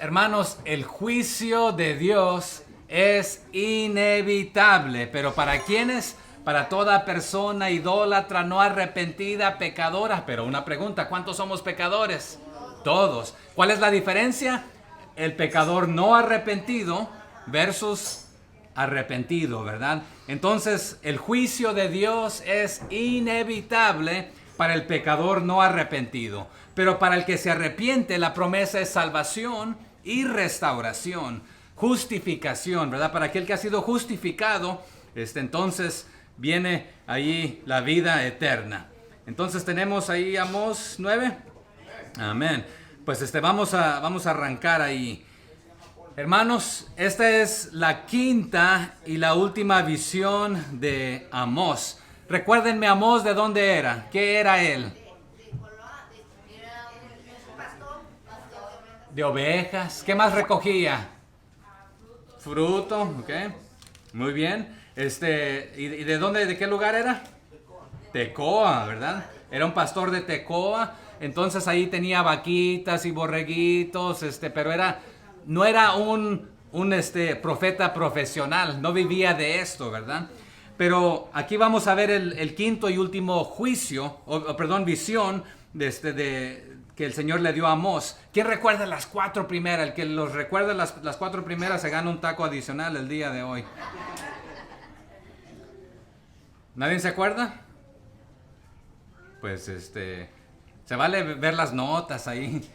Hermanos, el juicio de Dios es inevitable, pero ¿para quiénes? Para toda persona idólatra, no arrepentida, pecadora. Pero una pregunta, ¿cuántos somos pecadores? Todos. ¿Cuál es la diferencia? El pecador no arrepentido versus arrepentido, ¿verdad? Entonces, el juicio de Dios es inevitable para el pecador no arrepentido. Pero para el que se arrepiente, la promesa es salvación y restauración, justificación, ¿verdad? Para aquel que ha sido justificado, entonces viene ahí la vida eterna. Entonces tenemos ahí Amós 9. Amén. Pues vamos a arrancar ahí. Hermanos, esta es la quinta y la última visión de Amós. Recuérdenme, Amós, ¿de dónde era? ¿Qué era él? De ovejas. ¿Qué más recogía? Fruto, ok. Muy bien. ¿Y de dónde, de qué lugar era? Tecoa, ¿verdad? Era un pastor de Tecoa. Entonces ahí tenía vaquitas y borreguitos, pero no era un profeta profesional, no vivía de esto, ¿verdad? Pero aquí vamos a ver el quinto y último juicio, visión que el Señor le dio a Amós. ¿Quién recuerda las cuatro primeras? El que los recuerda las cuatro primeras se gana un taco adicional el día de hoy. ¿Nadie se acuerda? Pues se vale ver las notas ahí.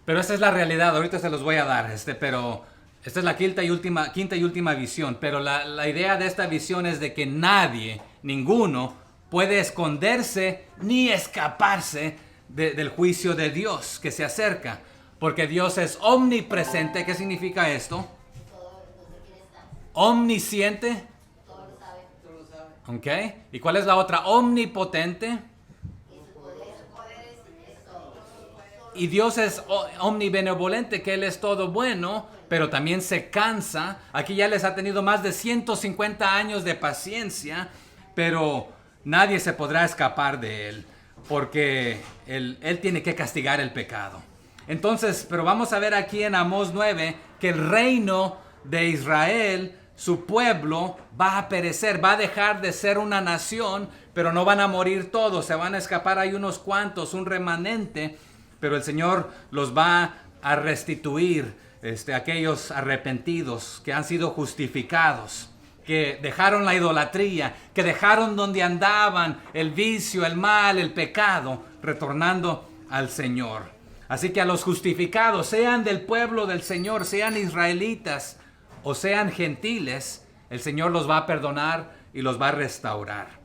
Pero esta es la realidad, ahorita se los voy a dar, pero esta es la quinta y última visión. Pero la idea de esta visión es de que nadie, ninguno, puede esconderse ni escaparse del juicio de Dios que se acerca. Porque Dios es omnipresente. ¿Qué significa esto? Omnisciente. ¿Ok? ¿Y cuál es la otra? Omnipotente. Y Dios es omnibenevolente, que Él es todo bueno, pero también se cansa. Aquí ya les ha tenido más de 150 años de paciencia, pero nadie se podrá escapar de Él, porque Él tiene que castigar el pecado. Entonces, pero vamos a ver aquí en Amós 9 que el reino de Israel, su pueblo, va a perecer, va a dejar de ser una nación, pero no van a morir todos, se van a escapar hay unos cuantos, un remanente. Pero el Señor los va a restituir, aquellos arrepentidos que han sido justificados, que dejaron la idolatría, que dejaron donde andaban el vicio, el mal, el pecado, retornando al Señor. Así que a los justificados, sean del pueblo del Señor, sean israelitas o sean gentiles, el Señor los va a perdonar y los va a restaurar.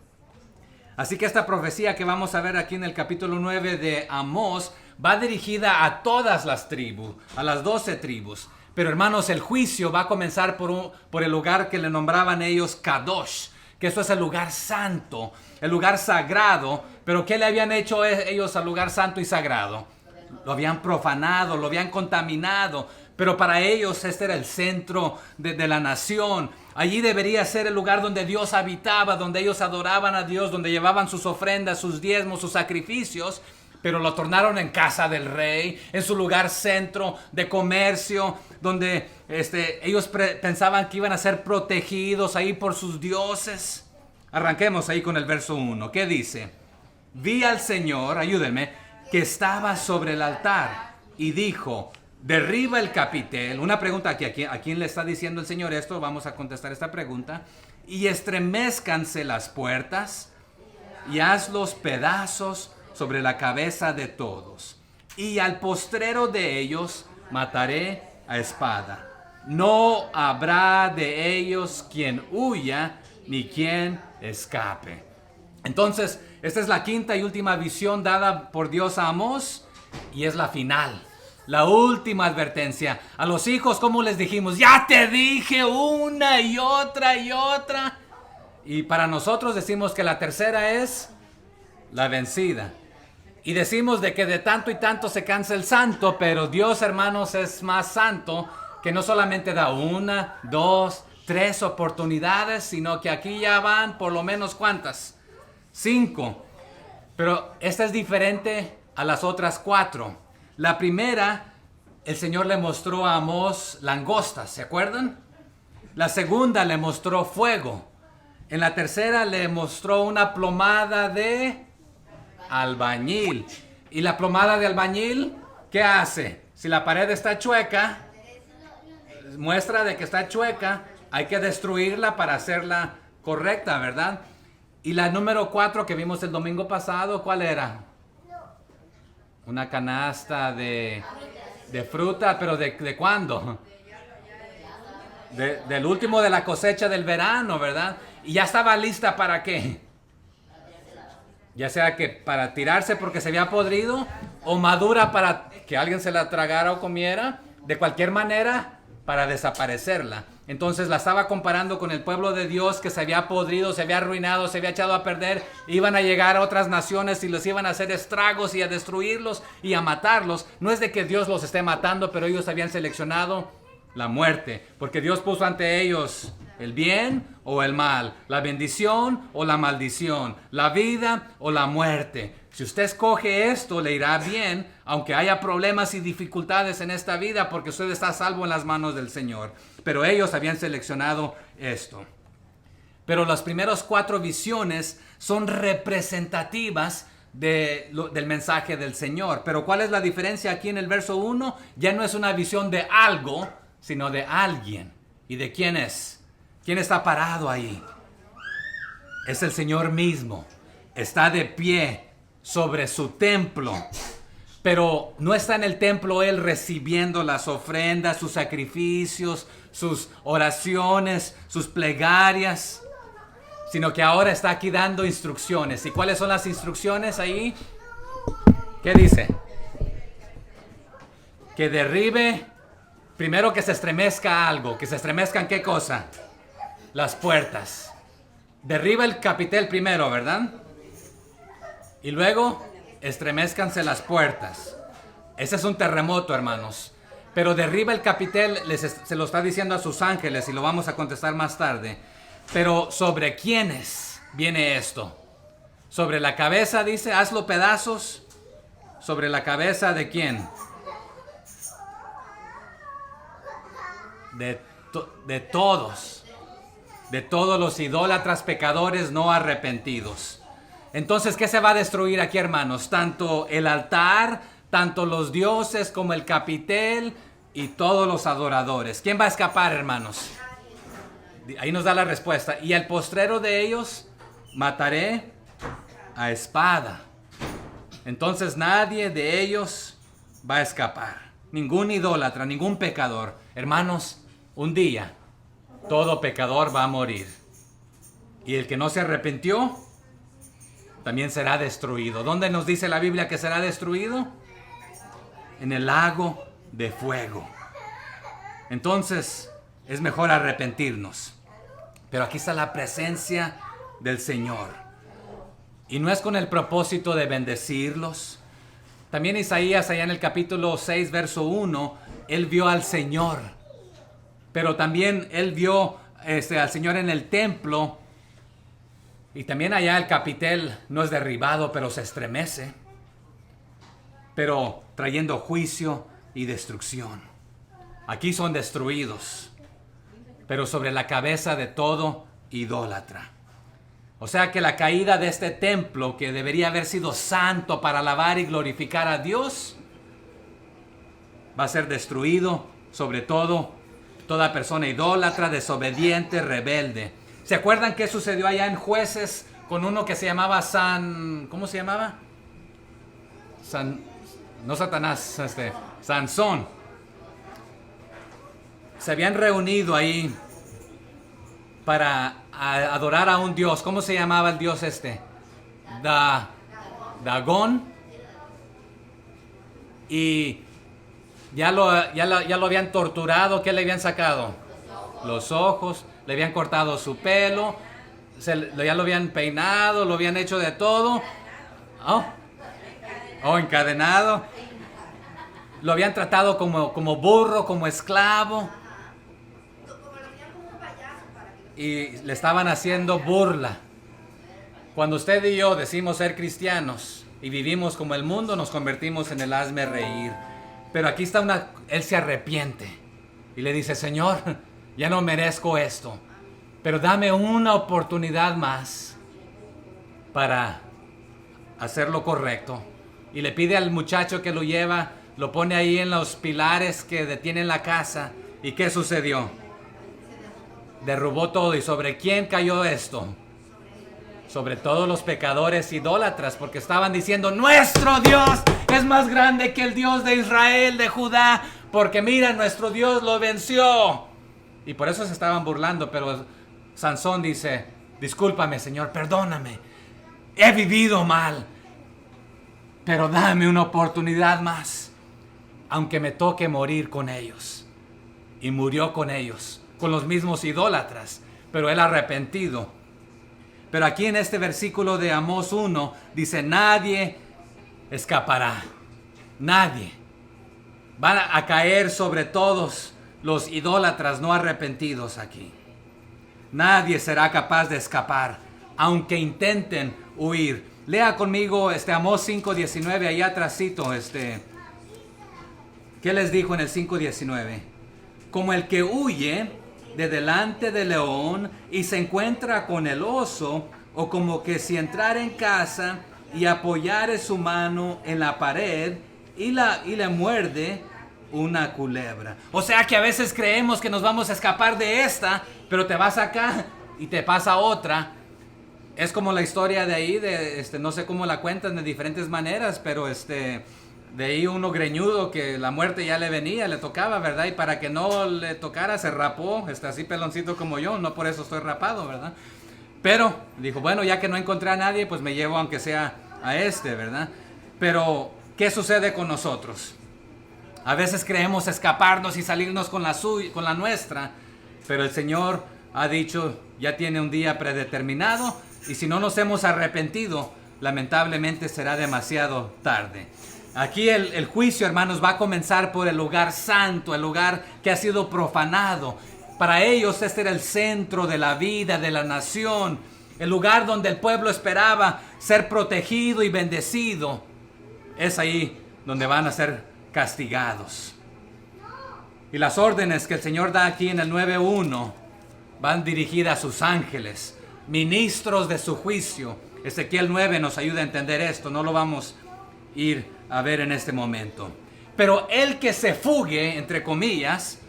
Así que esta profecía que vamos a ver aquí en el capítulo 9 de Amós va dirigida a todas las tribus, a las 12 tribus. Pero hermanos, el juicio va a comenzar por el lugar que le nombraban ellos Kadosh, que eso es el lugar santo, el lugar sagrado. Pero ¿qué le habían hecho ellos al lugar santo y sagrado? Lo habían profanado, lo habían contaminado. Pero para ellos este era el centro de la nación. Allí debería ser el lugar donde Dios habitaba, donde ellos adoraban a Dios, donde llevaban sus ofrendas, sus diezmos, sus sacrificios. Pero lo tornaron en casa del rey, en su lugar centro de comercio, donde ellos pensaban que iban a ser protegidos ahí por sus dioses. Arranquemos ahí con el verso 1. ¿Qué dice? Vi al Señor, ayúdenme, que estaba sobre el altar y dijo: derriba el capitel. Una pregunta aquí, ¿a quién le está diciendo el Señor esto? Vamos a contestar esta pregunta. Y estremezcanse las puertas y haz los pedazos sobre la cabeza de todos, y al postrero de ellos mataré a espada. No habrá de ellos quien huya ni quien escape. Entonces, esta es la quinta y última visión dada por Dios a Amós, y es la final, la última advertencia. A los hijos, como les dijimos, ya te dije una y otra y otra. Y para nosotros decimos que la tercera es la vencida. Y decimos de que de tanto y tanto se cansa el santo, pero Dios, hermanos, es más santo, que no solamente da 1, 2, 3 oportunidades, sino que aquí ya van por lo menos ¿cuántas? 5. Pero esta es diferente a las otras 4. La primera el Señor le mostró a Amós langostas, ¿se acuerdan? La segunda le mostró fuego. En la tercera le mostró una plomada de albañil. ¿Y la plomada de albañil qué hace? Si la pared está chueca, muestra de que está chueca, hay que destruirla para hacerla correcta, ¿verdad? Y la número 4 que vimos el domingo pasado, ¿cuál era? Una canasta de fruta, pero ¿de cuándo? Del último de la cosecha del verano, ¿verdad? Y ya estaba lista ¿para qué? Ya sea que para tirarse porque se había podrido, o madura para que alguien se la tragara o comiera, de cualquier manera para desaparecerla. Entonces la estaba comparando con el pueblo de Dios que se había podrido, se había arruinado, se había echado a perder. Iban a llegar a otras naciones y los iban a hacer estragos y a destruirlos y a matarlos. No es de que Dios los esté matando, pero ellos habían seleccionado la muerte, porque Dios puso ante ellos el bien o el mal, la bendición o la maldición, la vida o la muerte. Si usted escoge esto, le irá bien, aunque haya problemas y dificultades en esta vida, porque usted está a salvo en las manos del Señor. Pero ellos habían seleccionado esto. Pero las primeras 4 visiones son representativas del mensaje del Señor. Pero ¿cuál es la diferencia aquí en el verso 1? Ya no es una visión de algo, sino de alguien. ¿Y de quién es? ¿Quién está parado ahí? Es el Señor mismo. Está de pie sobre su templo. Pero no está en el templo Él recibiendo las ofrendas, sus sacrificios, sus oraciones, sus plegarias, sino que ahora está aquí dando instrucciones. ¿Y cuáles son las instrucciones ahí? ¿Qué dice? Que derribe, primero que se estremezca algo. ¿Que se estremezcan qué cosa? Las puertas. Derriba el capitel primero, ¿verdad? Y luego estremezcanse las puertas. Ese es un terremoto, hermanos. Pero derriba el capitel, se lo está diciendo a sus ángeles y lo vamos a contestar más tarde. Pero ¿sobre quiénes viene esto? Sobre la cabeza, dice, hazlo pedazos. ¿Sobre la cabeza de quién? De todos. De todos los idólatras pecadores no arrepentidos. Entonces, ¿qué se va a destruir aquí, hermanos? Tanto el altar, tanto los dioses como el capitel y todos los adoradores. ¿Quién va a escapar, hermanos? Ahí nos da la respuesta. Y el postrero de ellos mataré a espada. Entonces nadie de ellos va a escapar. Ningún idólatra, ningún pecador. Hermanos, un día todo pecador va a morir. Y el que no se arrepintió también será destruido. ¿Dónde nos dice la Biblia que será destruido? En el lago de fuego. Entonces, es mejor arrepentirnos. Pero aquí está la presencia del Señor. Y no es con el propósito de bendecirlos. También Isaías, allá en el capítulo 6, verso 1, él vio al Señor. Pero también él vio al Señor en el templo. Y también allá el capitel no es derribado, pero se estremece. Pero trayendo juicio y destrucción. Aquí son destruidos. Pero sobre la cabeza de todo idólatra. O sea que la caída de este templo, que debería haber sido santo para alabar y glorificar a Dios, va a ser destruido sobre toda persona idólatra, desobediente, rebelde. ¿Se acuerdan qué sucedió allá en Jueces con uno que se llamaba ¿cómo se llamaba? No Satanás, Sansón. Se habían reunido ahí para adorar a un dios. ¿Cómo se llamaba el dios este? Dagón. Y ya lo habían torturado. ¿Qué le habían sacado? Los ojos. Le habían cortado su pelo. Ya lo habían peinado. Lo habían hecho de todo. Encadenado. Lo habían tratado como burro, como esclavo. Y le estaban haciendo burla. Cuando usted y yo decimos ser cristianos y vivimos como el mundo, nos convertimos en el hazme reír. Pero aquí está él se arrepiente y le dice, Señor, ya no merezco esto, pero dame una oportunidad más para hacer lo correcto. Y le pide al muchacho que lo lleva, lo pone ahí en los pilares que detienen la casa. ¿Y qué sucedió? Derrubó todo. ¿Y sobre quién cayó esto? Sobre todos los pecadores idólatras, porque estaban diciendo, nuestro Dios es más grande que el Dios de Israel, de Judá, porque mira, nuestro Dios lo venció. Y por eso se estaban burlando, pero Sansón dice, discúlpame, Señor, perdóname, he vivido mal, pero dame una oportunidad más, aunque me toque morir con ellos. Y murió con ellos, con los mismos idólatras, pero él arrepentido. Pero aquí en este versículo de Amós 1 dice, nadie escapará, nadie. Van a caer sobre todos los idólatras no arrepentidos aquí. Nadie será capaz de escapar, aunque intenten huir. Lea conmigo Amós 5:19, allá atrásito. ¿Qué les dijo en el 5:19? Como el que huye de delante del león y se encuentra con el oso, o como que si entrara en casa y apoyare su mano en la pared y le muerde una culebra. O sea que a veces creemos que nos vamos a escapar de esta, pero te vas acá y te pasa otra. Es como la historia de ahí, no sé cómo la cuentan de diferentes maneras, pero de ahí uno greñudo que la muerte ya le venía, le tocaba, ¿verdad? Y para que no le tocara se rapó, así peloncito como yo, no por eso estoy rapado, ¿verdad? Pero dijo, bueno, ya que no encontré a nadie, pues me llevo aunque sea a ¿verdad? Pero, ¿qué sucede con nosotros? A veces creemos escaparnos y salirnos con la nuestra, pero el Señor ha dicho, ya tiene un día predeterminado, y si no nos hemos arrepentido, lamentablemente será demasiado tarde. Aquí el juicio, hermanos, va a comenzar por el lugar santo, el lugar que ha sido profanado. Para ellos este era el centro de la vida, de la nación, el lugar donde el pueblo esperaba ser protegido y bendecido. Es ahí donde van a ser castigados. Y las órdenes que el Señor da aquí en el 9:1 van dirigidas a sus ángeles, ministros de su juicio. Ezequiel 9 nos ayuda a entender esto, no lo vamos a ir a ver en este momento. Pero el que se fugue, entre comillas,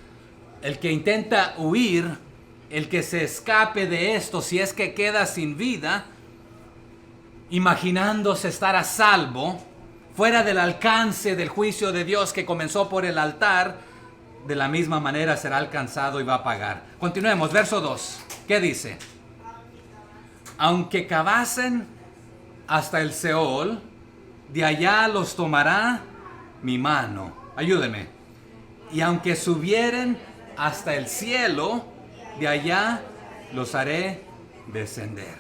el que intenta huir, el que se escape de esto, si es que queda sin vida, imaginándose estar a salvo, fuera del alcance del juicio de Dios que comenzó por el altar, de la misma manera será alcanzado y va a pagar. Continuemos, verso 2. ¿Qué dice? Aunque cavasen hasta el Seol, de allá los tomará mi mano. Ayúdeme. Y aunque subieren hasta el cielo, de allá los haré descender.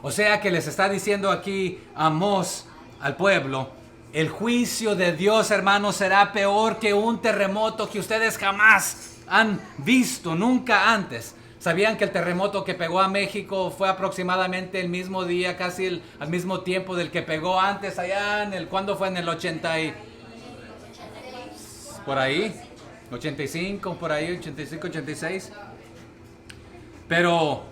O sea que les está diciendo aquí Amós al pueblo, el juicio de Dios, hermanos, será peor que un terremoto que ustedes jamás han visto, nunca antes. ¿Sabían que el terremoto que pegó a México fue aproximadamente el mismo día, casi al mismo tiempo del que pegó antes allá ¿cuándo fue? En el 80 y... por ahí, 85, por ahí, 85, 86. Pero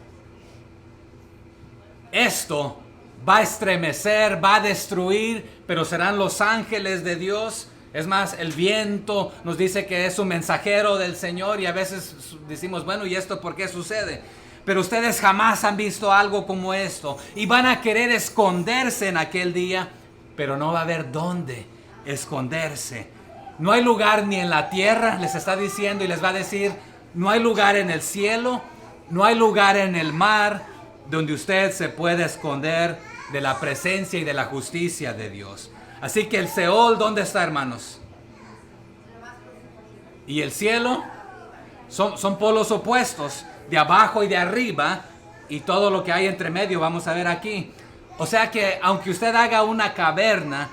esto va a estremecer, va a destruir, pero serán los ángeles de Dios. Es más, el viento nos dice que es un mensajero del Señor y a veces decimos, bueno, ¿y esto por qué sucede? Pero ustedes jamás han visto algo como esto y van a querer esconderse en aquel día, pero no va a haber dónde esconderse. No hay lugar ni en la tierra, les está diciendo y les va a decir, no hay lugar en el cielo, no hay lugar en el mar donde usted se puede esconder de la presencia y de la justicia de Dios. Así que el Seol, ¿dónde está, hermanos? Y el cielo son polos opuestos, de abajo y de arriba, y todo lo que hay entre medio vamos a ver aquí. O sea que aunque usted haga una caverna,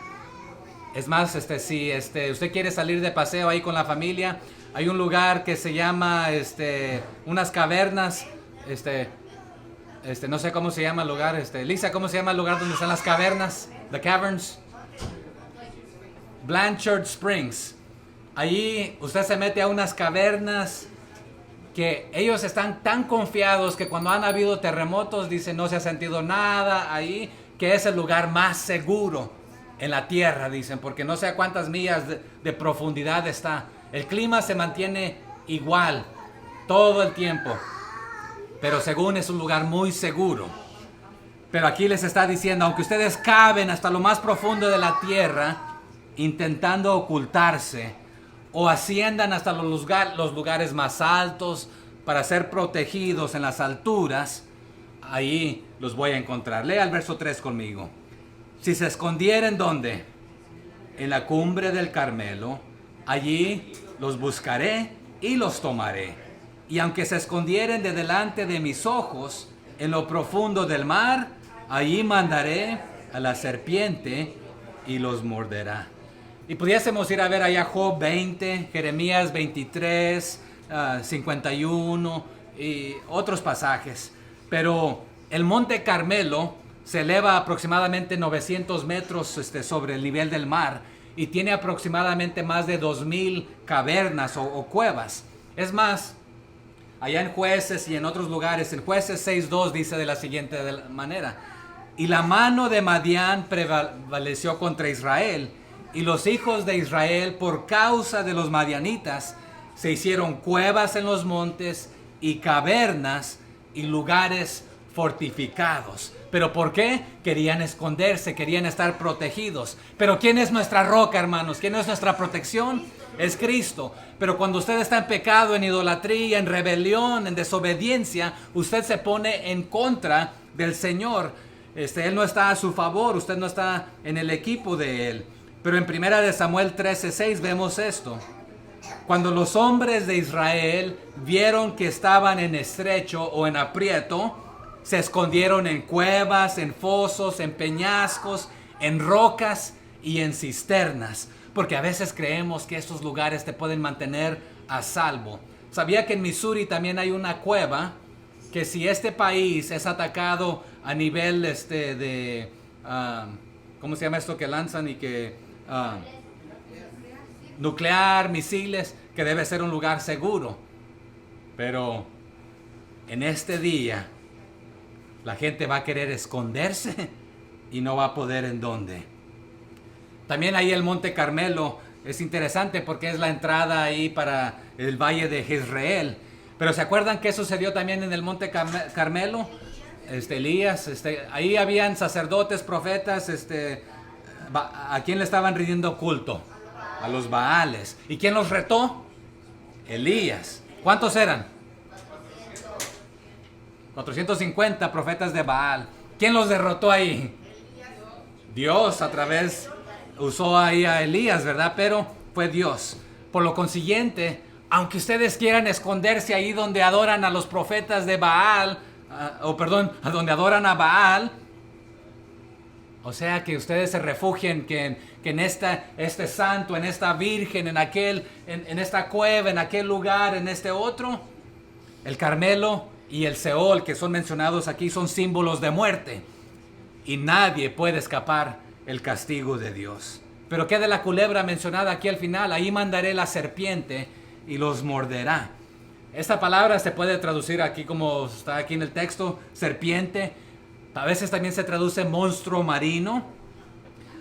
es más, si usted quiere salir de paseo ahí con la familia, hay un lugar que se llama unas cavernas, no sé cómo se llama el lugar, Lisa, ¿cómo se llama el lugar donde están las cavernas? The Caverns. Blanchard Springs. Allí usted se mete a unas cavernas que ellos están tan confiados que cuando han habido terremotos dicen no se ha sentido nada ahí, que es el lugar más seguro en la tierra, dicen, porque no sé a cuántas millas de profundidad está. El clima se mantiene igual todo el tiempo, pero según es un lugar muy seguro. Pero aquí les está diciendo, aunque ustedes caben hasta lo más profundo de la tierra, intentando ocultarse, o asciendan hasta los lugares más altos para ser protegidos en las alturas, ahí los voy a encontrar. Lea el verso 3 conmigo. Si se escondieren, ¿dónde? En la cumbre del Carmelo, allí los buscaré y los tomaré. Y aunque se escondieren de delante de mis ojos, en lo profundo del mar, allí mandaré a la serpiente y los morderá. Y pudiésemos ir a ver allá Job 20, Jeremías 23, 51 y otros pasajes. Pero el monte Carmelo se eleva aproximadamente 900 metros sobre el nivel del mar y tiene aproximadamente más de 2000 cavernas o cuevas. Es más, allá en Jueces y en otros lugares, en Jueces 6.2 dice de la siguiente manera: y la mano de Madián prevaleció contra Israel, y los hijos de Israel, por causa de los madianitas, se hicieron cuevas en los montes y cavernas y lugares fortificados. ¿Pero por qué? Querían esconderse, querían estar protegidos. Pero ¿quién es nuestra roca, hermanos? ¿Quién es nuestra protección? Es Cristo. Pero cuando usted está en pecado, en idolatría, en rebelión, en desobediencia, usted se pone en contra del Señor. Él no está a su favor, usted no está en el equipo de Él. Pero en 1 Samuel 13:6 vemos esto. Cuando los hombres de Israel vieron que estaban en estrecho o en aprieto, se escondieron en cuevas, en fosos, en peñascos, en rocas y en cisternas. Porque a veces creemos que estos lugares te pueden mantener a salvo. ¿Sabía que en Missouri también hay una cueva? Que si este país es atacado a nivel ¿cómo se llama esto que lanzan y que nuclear, misiles, que debe ser un lugar seguro? Pero en este día la gente va a querer esconderse y no va a poder en dónde. También ahí el Monte Carmelo es interesante porque es la entrada ahí para el Valle de Jezreel. Pero ¿se acuerdan qué sucedió también en el Monte Carmelo? Elías, ahí habían sacerdotes, profetas, ¿a quién le estaban rindiendo culto? A los Baales. ¿Y quién los retó? Elías. ¿Cuántos eran? 450 profetas de Baal. ¿Quién los derrotó ahí? Dios a través, usó ahí a Elías, ¿verdad? Pero fue Dios. Por lo consiguiente, aunque ustedes quieran esconderse ahí donde adoran a los profetas de Baal, a donde adoran a Baal, o sea que ustedes se refugien que en este santo, en esta virgen, en esta cueva, en aquel lugar, en este otro. El Carmelo y el Seol que son mencionados aquí son símbolos de muerte. Y nadie puede escapar el castigo de Dios. Pero ¿qué de la culebra mencionada aquí al final? Ahí mandaré la serpiente y los morderá. Esta palabra se puede traducir aquí como está aquí en el texto, serpiente. A veces también se traduce monstruo marino.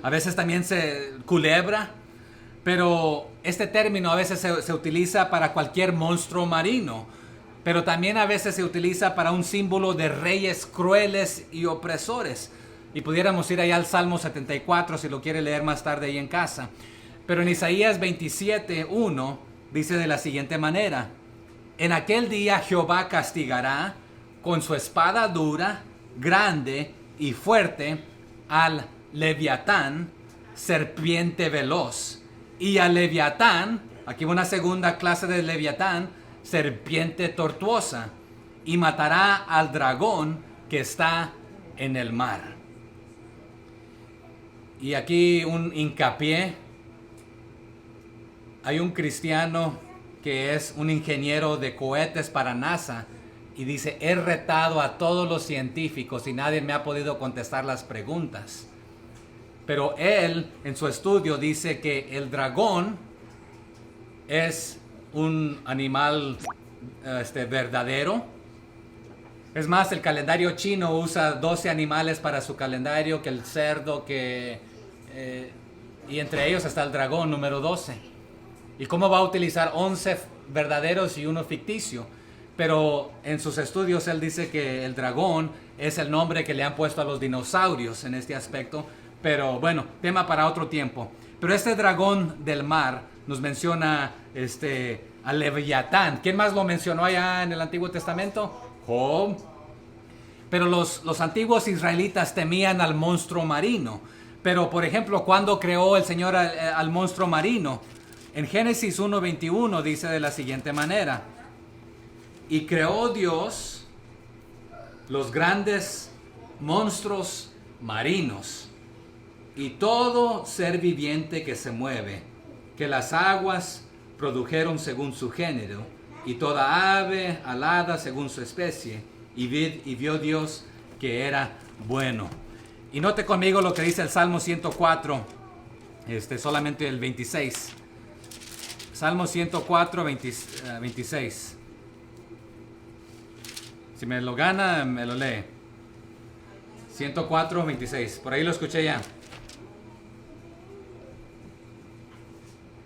A veces también culebra. Pero este término a veces se utiliza para cualquier monstruo marino. Pero también a veces se utiliza para un símbolo de reyes crueles y opresores. Y pudiéramos ir allá al Salmo 74 si lo quiere leer más tarde ahí en casa. Pero en Isaías 27:1 dice de la siguiente manera: en aquel día Jehová castigará con su espada dura, grande y fuerte al Leviatán, serpiente veloz, y al Leviatán, aquí una segunda clase de Leviatán, serpiente tortuosa, y matará al dragón que está en el mar. Y aquí un hincapié. Hay un cristiano que es un ingeniero de cohetes para NASA y dice: he retado a todos los científicos y nadie me ha podido contestar las preguntas. Pero él en su estudio dice que el dragón es un animal verdadero. Es más, el calendario chino usa 12 animales para su calendario, que el cerdo, y entre ellos está el dragón número 12. ¿Y cómo va a utilizar 11 verdaderos y uno ficticio? Pero en sus estudios él dice que el dragón es el nombre que le han puesto a los dinosaurios en este aspecto. Pero bueno, tema para otro tiempo. Pero este dragón del mar nos menciona a Leviatán. ¿Quién más lo mencionó allá en el Antiguo Testamento? Job. Pero los antiguos israelitas temían al monstruo marino. Pero por ejemplo, cuando creó el Señor al monstruo marino, en Génesis 1:21 dice de la siguiente manera: y creó Dios los grandes monstruos marinos y todo ser viviente que se mueve, que las aguas produjeron según su género, y toda ave alada según su especie, y vio Dios que era bueno. Y note conmigo lo que dice el Salmo 104, solamente el 26. Salmo 104, 26. Si me lo gana, me lo lee. 104, 26. Por ahí lo escuché ya.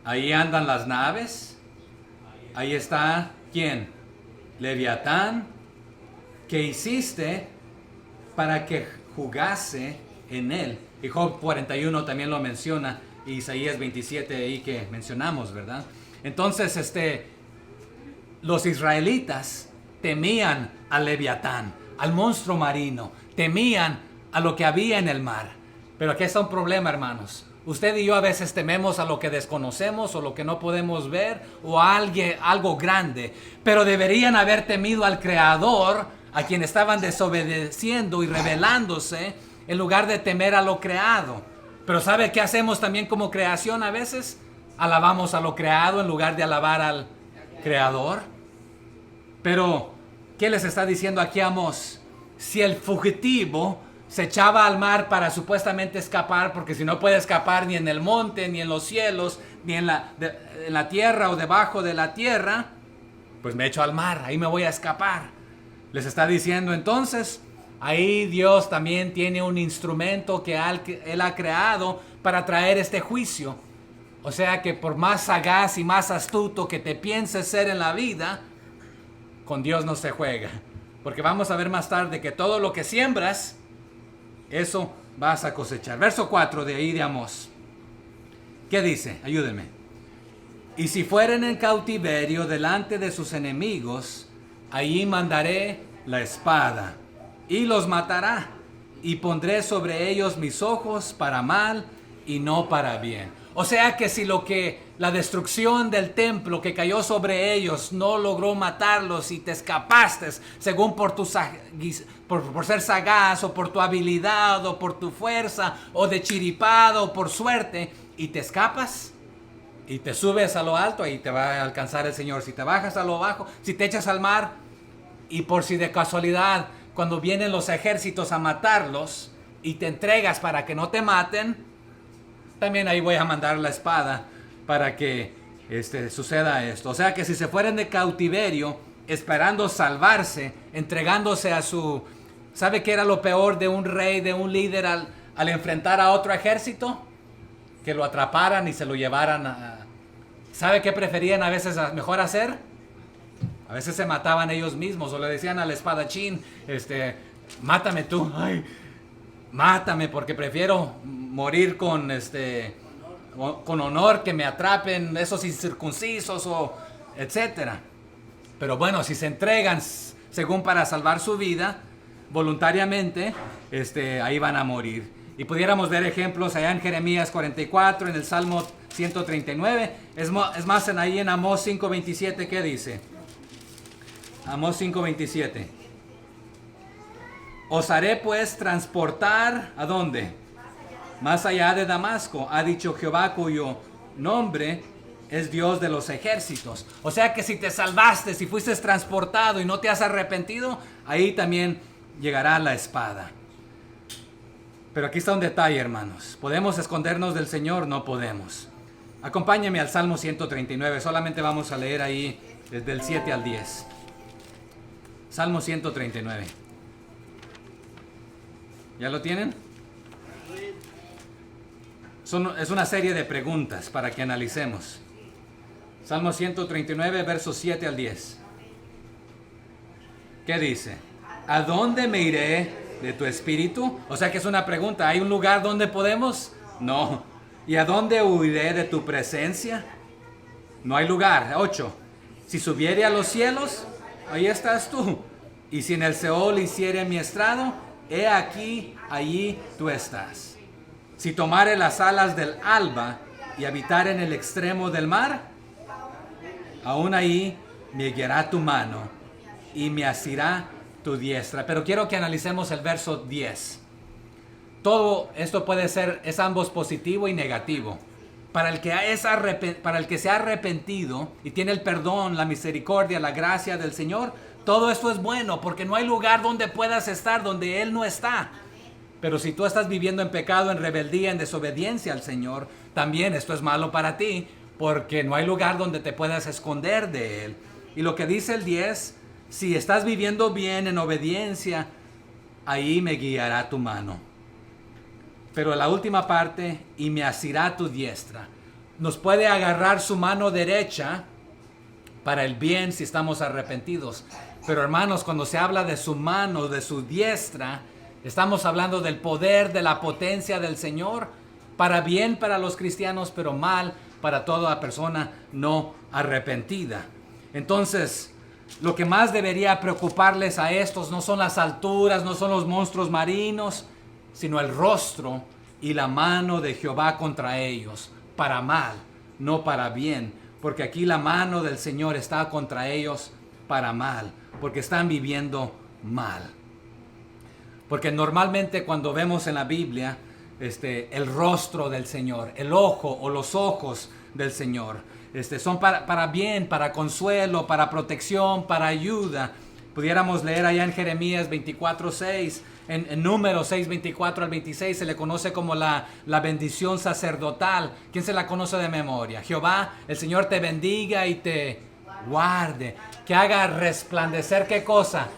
Ahí andan las naves. Ahí está, ¿quién? Leviatán, que hiciste para que jugase en él. Y Job 41 también lo menciona. Y Isaías 27 ahí que mencionamos, ¿verdad? Entonces, los israelitas temían al Leviatán, al monstruo marino, temían a lo que había en el mar. Pero aquí está un problema, hermanos. Usted y yo a veces tememos a lo que desconocemos o lo que no podemos ver o a algo grande. Pero deberían haber temido al Creador, a quien estaban desobedeciendo y rebelándose, en lugar de temer a lo creado. Pero ¿sabe qué hacemos también como creación a veces? Alabamos a lo creado en lugar de alabar al Creador. Pero, ¿qué les está diciendo aquí Amós? Si el fugitivo se echaba al mar para supuestamente escapar, porque si no puede escapar ni en el monte, ni en los cielos, ni en la tierra o debajo de la tierra, pues me echo al mar, ahí me voy a escapar. Les está diciendo entonces, ahí Dios también tiene un instrumento que Él ha creado para traer este juicio. O sea que por más sagaz y más astuto que te pienses ser en la vida, con Dios no se juega. Porque vamos a ver más tarde que todo lo que siembras, eso vas a cosechar. Verso 4 de ahí de Amós. ¿Qué dice? Ayúdenme. Y si fueren en cautiverio delante de sus enemigos, allí mandaré la espada y los matará, y pondré sobre ellos mis ojos para mal y no para bien. O sea que si la destrucción del templo que cayó sobre ellos no logró matarlos y te escapaste, según por ser sagaz o por tu habilidad o por tu fuerza o de chiripado o por suerte, y te escapas y te subes a lo alto, ahí te va a alcanzar el Señor. Si te bajas a lo bajo, si te echas al mar, y por si de casualidad cuando vienen los ejércitos a matarlos y te entregas para que no te maten, también ahí voy a mandar la espada para que suceda esto. O sea que si se fueran de cautiverio, esperando salvarse, entregándose a su... ¿Sabe qué era lo peor de un rey, de un líder al enfrentar a otro ejército? Que lo atraparan y se lo llevaran a... ¿Sabe qué preferían a veces mejor hacer? A veces se mataban ellos mismos o le decían al espadachín, mátame tú, ay, mátame porque prefiero morir con honor que me atrapen esos incircuncisos o etcétera. Pero bueno, si se entregan según para salvar su vida voluntariamente, ahí van a morir. Y pudiéramos ver ejemplos allá en Jeremías 44, en el Salmo 139, es más ahí en Amós 5:27, ¿qué dice? Amós 5:27. Os haré pues transportar, ¿a dónde? Más allá de Damasco, ha dicho Jehová, cuyo nombre es Dios de los ejércitos. O sea que si te salvaste, si fuiste transportado y no te has arrepentido, ahí también llegará la espada. Pero aquí está un detalle, hermanos. ¿Podemos escondernos del Señor? No podemos. Acompáñame al Salmo 139, solamente vamos a leer ahí desde el 7 al 10. Salmo 139. ¿Ya lo tienen? Es una serie de preguntas para que analicemos. Salmo 139, versos 7 al 10. ¿Qué dice? ¿A dónde me iré de tu espíritu? O sea que es una pregunta. ¿Hay un lugar donde podemos? No. ¿Y a dónde huiré de tu presencia? No hay lugar. 8. Si subiere a los cielos, ahí estás tú. Y si en el Seol hiciere mi estrado, he aquí, allí tú estás. Si tomare las alas del alba y habitar en el extremo del mar, aún ahí me guiará tu mano y me asirá tu diestra. Pero quiero que analicemos el verso 10. Todo esto puede ser, es ambos positivo y negativo. Para el que se ha arrepentido y tiene el perdón, la misericordia, la gracia del Señor, todo esto es bueno, porque no hay lugar donde puedas estar donde Él no está. Pero si tú estás viviendo en pecado, en rebeldía, en desobediencia al Señor, también esto es malo para ti, porque no hay lugar donde te puedas esconder de Él. Y lo que dice el 10, si estás viviendo bien en obediencia, ahí me guiará tu mano. Pero la última parte, y me asirá tu diestra. Nos puede agarrar su mano derecha para el bien si estamos arrepentidos. Pero hermanos, cuando se habla de su mano, de su diestra, estamos hablando del poder, de la potencia del Señor, para bien para los cristianos, pero mal para toda persona no arrepentida. Entonces, lo que más debería preocuparles a estos no son las alturas, no son los monstruos marinos, sino el rostro y la mano de Jehová contra ellos, para mal, no para bien, porque aquí la mano del Señor está contra ellos para mal, porque están viviendo mal. Porque normalmente cuando vemos en la Biblia el rostro del Señor, el ojo o los ojos del Señor, son para bien, para consuelo, para protección, para ayuda. Pudiéramos leer allá en Jeremías 24:6, en Números 6, 24 al 26, se le conoce como la bendición sacerdotal. ¿Quién se la conoce de memoria? Jehová, el Señor te bendiga y te guarde, que haga resplandecer, ¿qué cosa?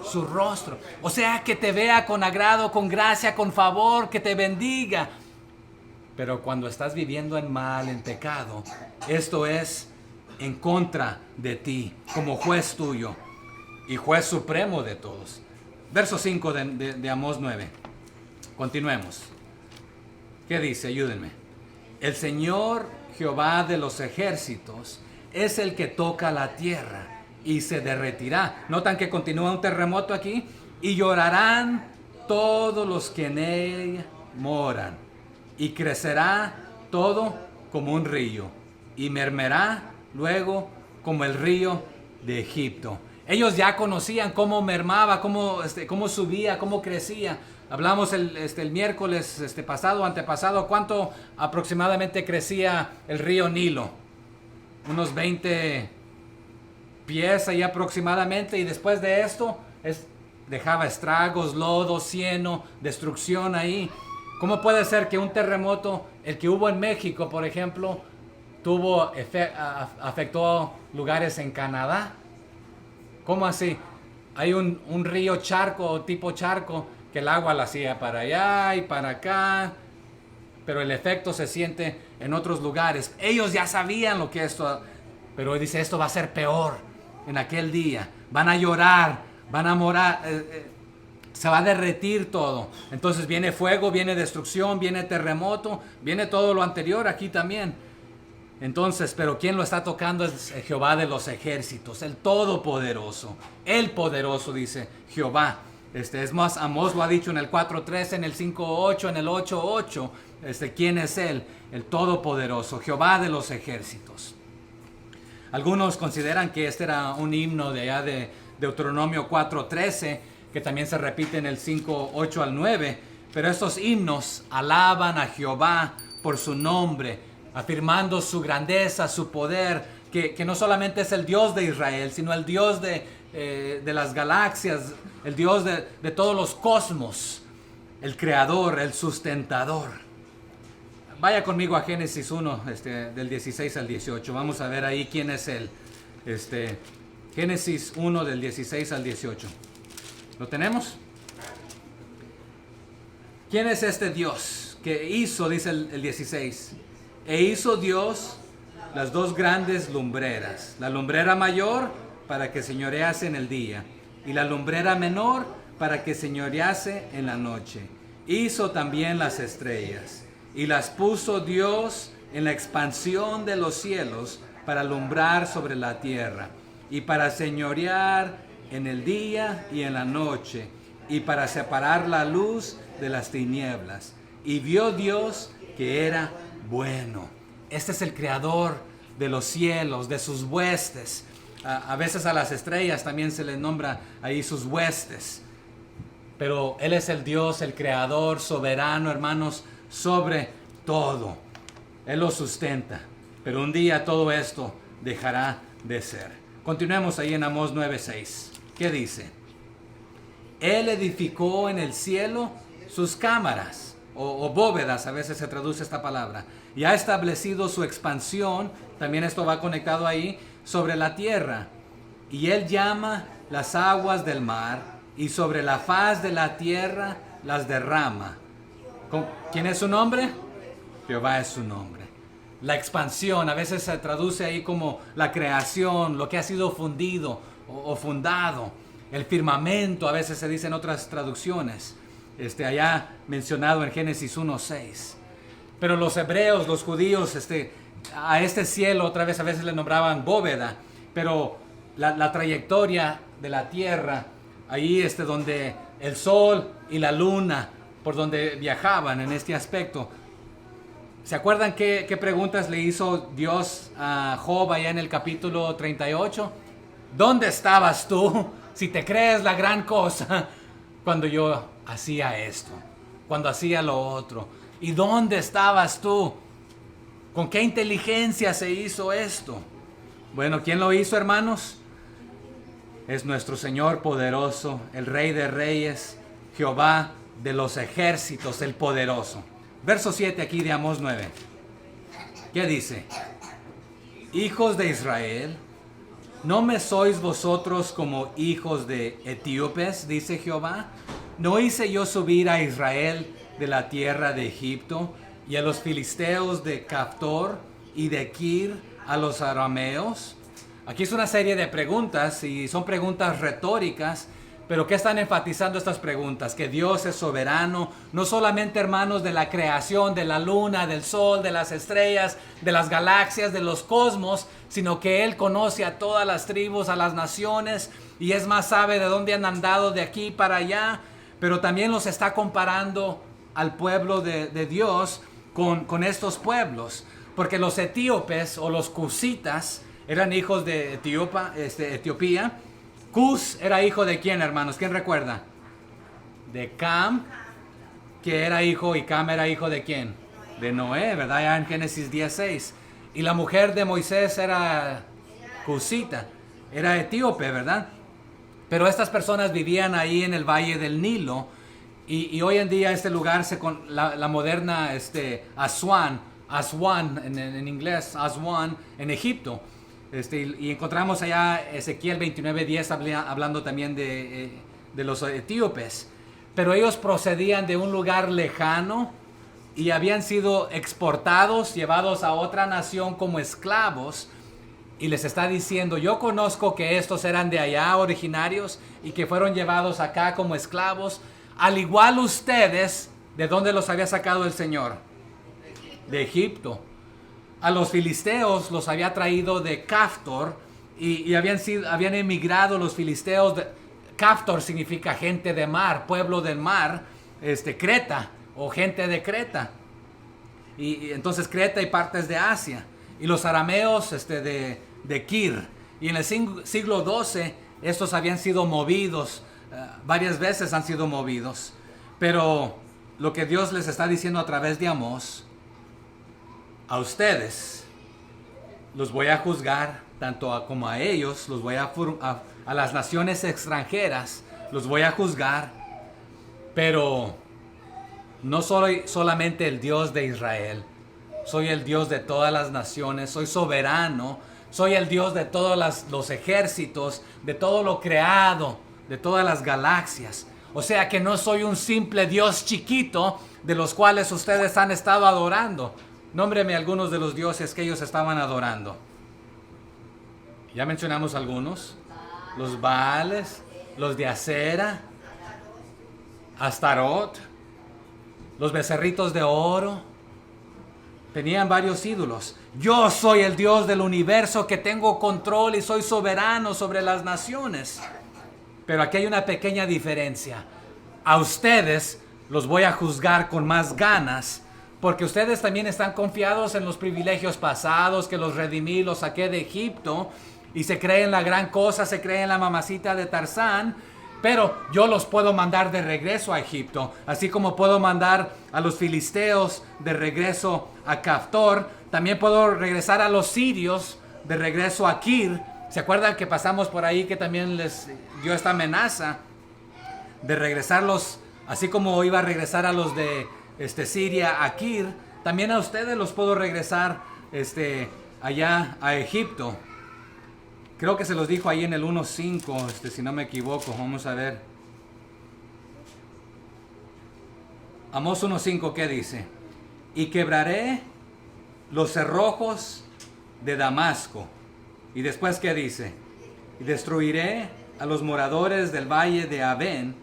Su rostro. O sea, que te vea con agrado, con gracia, con favor, que te bendiga. Pero cuando estás viviendo en mal, en pecado, esto es en contra de ti, como juez tuyo y juez supremo de todos. Verso 5 de Amós 9. Continuemos. ¿Qué dice? Ayúdenme. El Señor Jehová de los ejércitos es el que toca la tierra y se derretirá. Notan que continúa un terremoto aquí. Y llorarán todos los que en ella moran. Y crecerá todo como un río. Y mermará luego como el río de Egipto. Ellos ya conocían cómo mermaba, cómo subía, cómo crecía. Hablamos el miércoles pasado, antepasado, cuánto aproximadamente crecía el río Nilo. Unos 20 pies ahí aproximadamente. Y después de esto dejaba estragos, lodo, cieno, destrucción ahí. ¿Cómo puede ser que un terremoto, el que hubo en México, por ejemplo, afectó lugares en Canadá? ¿Cómo así? Hay un río charco, tipo charco, que el agua la hacía para allá y para acá, pero el efecto se siente en otros lugares. Ellos ya sabían lo que esto, pero hoy dice, esto va a ser peor en aquel día. Van a llorar, van a morar, se va a derretir todo. Entonces viene fuego, viene destrucción, viene terremoto, viene todo lo anterior aquí también. Entonces, pero ¿quién lo está tocando? Es Jehová de los ejércitos, el Todopoderoso. El poderoso, dice Jehová. Es más, Amós lo ha dicho en el 4.13, en el 5.8, en el 8.8. ¿Quién es Él? El Todopoderoso, Jehová de los ejércitos. Algunos consideran que este era un himno de allá de Deuteronomio 4.13, que también se repite en el 5.8 al 9. Pero estos himnos alaban a Jehová por su nombre, afirmando su grandeza, su poder, que no solamente es el Dios de Israel, sino el Dios de las galaxias, el Dios de todos los cosmos, el creador, el sustentador. Vaya conmigo a Génesis 1, del 16 al 18. Vamos a ver ahí quién es él. Génesis 1 del 16 al 18. ¿Lo tenemos? ¿Quién es este Dios que hizo, dice el 16? E hizo Dios las dos grandes lumbreras, la lumbrera mayor para que señorease en el día y la lumbrera menor para que señorease en la noche. Hizo también las estrellas y las puso Dios en la expansión de los cielos para alumbrar sobre la tierra y para señorear en el día y en la noche y para separar la luz de las tinieblas. Y vio Dios que era bueno. Este es el creador de los cielos, de sus huestes. A veces a las estrellas también se les nombra ahí sus huestes. Pero Él es el Dios, el creador, soberano, hermanos, sobre todo. Él lo sustenta. Pero un día todo esto dejará de ser. Continuemos ahí en Amós 9:6. ¿Qué dice? Él edificó en el cielo sus cámaras, o bóvedas, a veces se traduce esta palabra, y ha establecido su expansión, también esto va conectado ahí, sobre la tierra. Y Él llama las aguas del mar, y sobre la faz de la tierra las derrama. ¿Quién es su nombre? Jehová es su nombre. La expansión, a veces se traduce ahí como la creación, lo que ha sido fundido o fundado. El firmamento, a veces se dice en otras traducciones, allá mencionado en Génesis 1:6. Pero los hebreos, los judíos, a este cielo otra vez a veces le nombraban bóveda, pero la trayectoria de la tierra, ahí donde el sol y la luna, por donde viajaban en este aspecto. ¿Se acuerdan qué preguntas le hizo Dios a Job allá en el capítulo 38? ¿Dónde estabas tú? Si te crees la gran cosa, cuando yo hacía esto, cuando hacía lo otro. ¿Y dónde estabas tú? ¿Con qué inteligencia se hizo esto? Bueno, ¿quién lo hizo, hermanos? Es nuestro Señor poderoso, el Rey de Reyes, Jehová de los ejércitos, el poderoso. Verso 7 aquí de Amós 9. ¿Qué dice? Hijos de Israel, ¿no me sois vosotros como hijos de etíopes? Dice Jehová. ¿No hice yo subir a Israel de la tierra de Egipto y a los filisteos de Caftor y de Kir a los arameos? Aquí es una serie de preguntas y son preguntas retóricas, pero ¿qué están enfatizando estas preguntas? Que Dios es soberano, no solamente, hermanos, de la creación, de la luna, del sol, de las estrellas, de las galaxias, de los cosmos, sino que Él conoce a todas las tribus, a las naciones, y es más, sabe de dónde han andado de aquí para allá, pero también los está comparando al pueblo de Dios con estos pueblos, porque los etíopes o los cusitas eran hijos de Etiopía. Cus era hijo de quién, hermanos, ¿quién recuerda? De Cam, que era hijo, y Cam era hijo de quién? De Noé, ¿verdad? Ya en Génesis 10:6. Y la mujer de Moisés era cusita, era etíope, ¿verdad? Pero estas personas vivían ahí en el valle del Nilo, y hoy en día este lugar, la moderna Aswan en inglés, Aswan, en Egipto. Y encontramos allá Ezequiel 29:10 hablando también de los etíopes. Pero ellos procedían de un lugar lejano y habían sido exportados, llevados a otra nación como esclavos. Y les está diciendo, yo conozco que estos eran de allá originarios y que fueron llevados acá como esclavos. Al igual ustedes, ¿de dónde los había sacado el Señor? De Egipto. A los filisteos los había traído de Caftor y habían emigrado los filisteos. Caftor significa gente de mar, pueblo del mar, Creta o gente de Creta. Y entonces Creta y partes de Asia. Y los arameos de Kir. Y en el siglo XII estos habían sido movidos, varias veces han sido movidos. Pero lo que Dios les está diciendo a través de Amós: a ustedes los voy a juzgar, tanto como a ellos, los voy a las naciones extranjeras, los voy a juzgar, pero no soy solamente el Dios de Israel, soy el Dios de todas las naciones, soy soberano, soy el Dios de todos los ejércitos, de todo lo creado, de todas las galaxias. O sea que no soy un simple Dios chiquito de los cuales ustedes han estado adorando. Nómbreme algunos de los dioses que ellos estaban adorando. Ya mencionamos algunos. Los Baales, los de Acera, Astarot, los becerritos de oro. Tenían varios ídolos. Yo soy el Dios del universo que tengo control y soy soberano sobre las naciones. Pero aquí hay una pequeña diferencia. A ustedes los voy a juzgar con más ganas, porque ustedes también están confiados en los privilegios pasados, que los redimí, los saqué de Egipto, y se creen la gran cosa, se creen la mamacita de Tarzán. Pero yo los puedo mandar de regreso a Egipto, así como puedo mandar a los filisteos de regreso a Caftor. También puedo regresar a los sirios de regreso a Kir. ¿Se acuerdan que pasamos por ahí que también les dio esta amenaza de regresarlos, así como iba a regresar a los de Siria a Kir? También a ustedes los puedo regresar allá a Egipto. Creo que se los dijo ahí en el 1.5, si no me equivoco. Vamos a ver. Amós 1.5, ¿qué dice? Y quebraré los cerrojos de Damasco. Y después, ¿qué dice? Y destruiré a los moradores del valle de Abén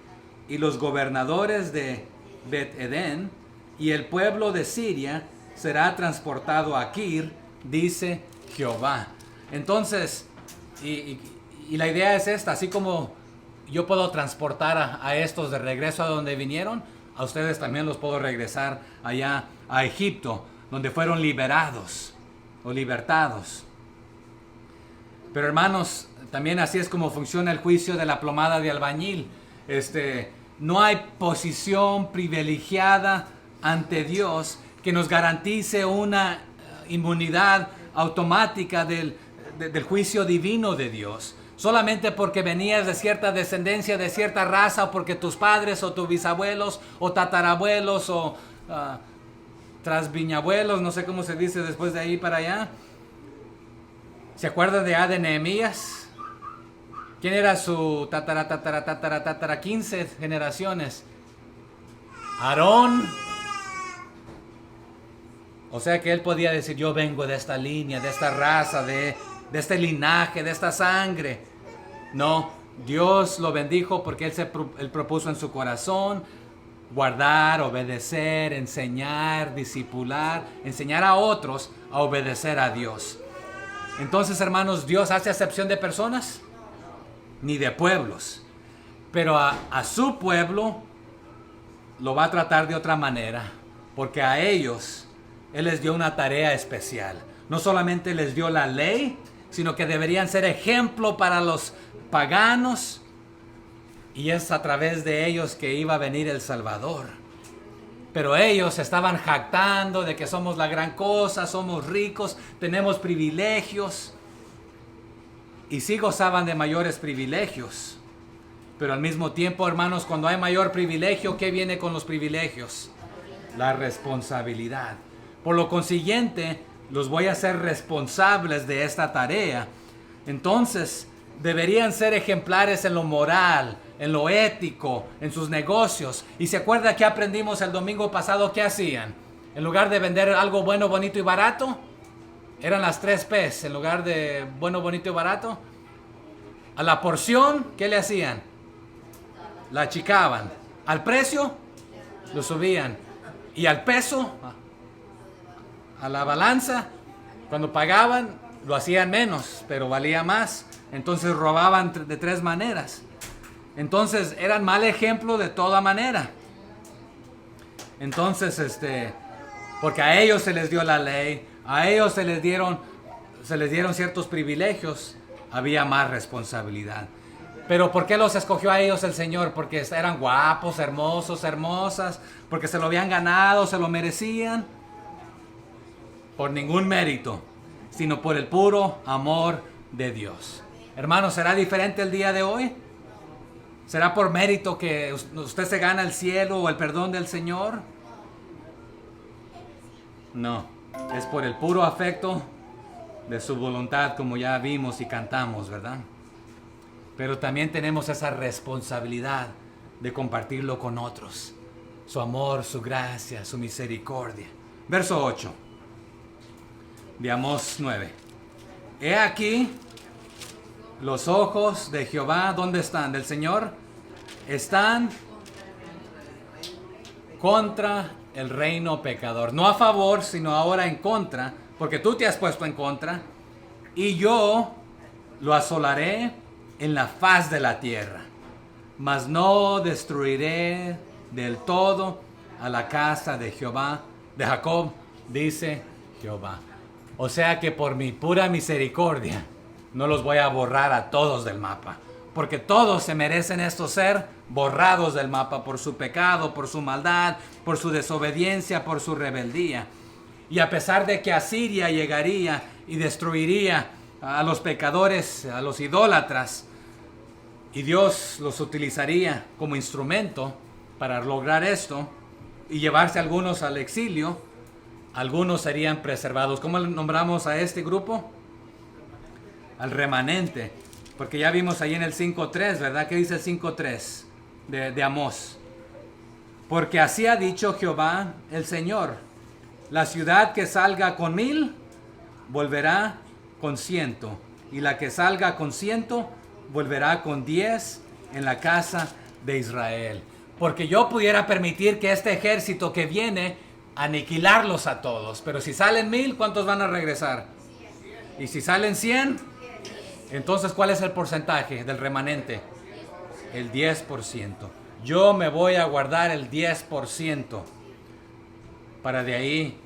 y los gobernadores de Bet-Edén, y el pueblo de Siria será transportado a Kir, dice Jehová. Entonces, y la idea es esta: así como yo puedo transportar a estos de regreso a donde vinieron, a ustedes también los puedo regresar allá a Egipto, donde fueron liberados o libertados. Pero hermanos, también así es como funciona el juicio de la plomada de albañil. No hay posición privilegiada ante Dios que nos garantice una inmunidad automática del juicio divino de Dios. Solamente porque venías de cierta descendencia, de cierta raza, o porque tus padres o tus bisabuelos o tatarabuelos o trasbiñabuelos, no sé cómo se dice después de ahí para allá. ¿Se acuerda de Nehemías? ¿Quién era su tatara 15 generaciones? Aarón. O sea que él podía decir: yo vengo de esta línea, de esta raza, de este linaje, de esta sangre. No, Dios lo bendijo porque él propuso en su corazón guardar, obedecer, enseñar, discipular, enseñar a otros a obedecer a Dios. Entonces, hermanos, ¿Dios hace acepción de personas? Ni de pueblos. Pero a su pueblo lo va a tratar de otra manera, porque a ellos Él les dio una tarea especial. No solamente les dio la ley, sino que deberían ser ejemplo para los paganos, y es a través de ellos que iba a venir el Salvador. Pero ellos estaban jactando de que somos la gran cosa, somos ricos, tenemos privilegios, y sí gozaban de mayores privilegios. Pero al mismo tiempo, hermanos, cuando hay mayor privilegio, ¿qué viene con los privilegios? La responsabilidad. Por lo consiguiente, los voy a hacer responsables de esta tarea. Entonces, deberían ser ejemplares en lo moral, en lo ético, en sus negocios. ¿Y se acuerda que aprendimos el domingo pasado? ¿Qué hacían? En lugar de vender algo bueno, bonito y barato, eran las 3 P's. En lugar de bueno, bonito y barato, a la porción, ¿qué le hacían? La achicaban. Al precio, lo subían. Y al peso, a la balanza, cuando pagaban, lo hacían menos, pero valía más. Entonces robaban de 3 maneras. Entonces eran mal ejemplo de toda manera. Entonces, porque a ellos se les dio la ley, a ellos se les dieron ciertos privilegios, había más responsabilidad. Pero ¿por qué los escogió a ellos el Señor? Porque eran guapos, hermosos, hermosas, porque se lo habían ganado, se lo merecían. Por ningún mérito, sino por el puro amor de Dios. Hermanos, ¿será diferente el día de hoy? ¿Será por mérito que usted se gana el cielo o el perdón del Señor? No. Es por el puro afecto de su voluntad, como ya vimos y cantamos, ¿verdad? Pero también tenemos esa responsabilidad de compartirlo con otros. Su amor, su gracia, su misericordia. Verso 8 de Amós 9. He aquí, los ojos de Jehová, ¿dónde están? Del Señor, están contra el reino pecador. No a favor, sino ahora en contra, porque tú te has puesto en contra. Y yo lo asolaré en la faz de la tierra, mas no destruiré del todo a la casa de Jehová, de Jacob, dice Jehová. O sea que por mi pura misericordia no los voy a borrar a todos del mapa, porque todos se merecen esto, ser borrados del mapa por su pecado, por su maldad, por su desobediencia, por su rebeldía. Y a pesar de que Asiria llegaría y destruiría a los pecadores, a los idólatras, y Dios los utilizaría como instrumento para lograr esto y llevarse a algunos al exilio, algunos serían preservados. ¿Cómo nombramos a este grupo? Al remanente. Porque ya vimos ahí en el 5.3, ¿verdad? ¿Qué dice el 5.3 de Amós? Porque así ha dicho Jehová el Señor: la ciudad que salga con 1000 volverá con 100, y la que salga con 100 volverá con 10 en la casa de Israel. Porque yo pudiera permitir que este ejército que viene, aniquilarlos a todos. Pero si salen 1000, ¿cuántos van a regresar? Y si salen 100, entonces ¿cuál es el porcentaje del remanente? El 10%. Yo me voy a guardar el 10% para de ahí.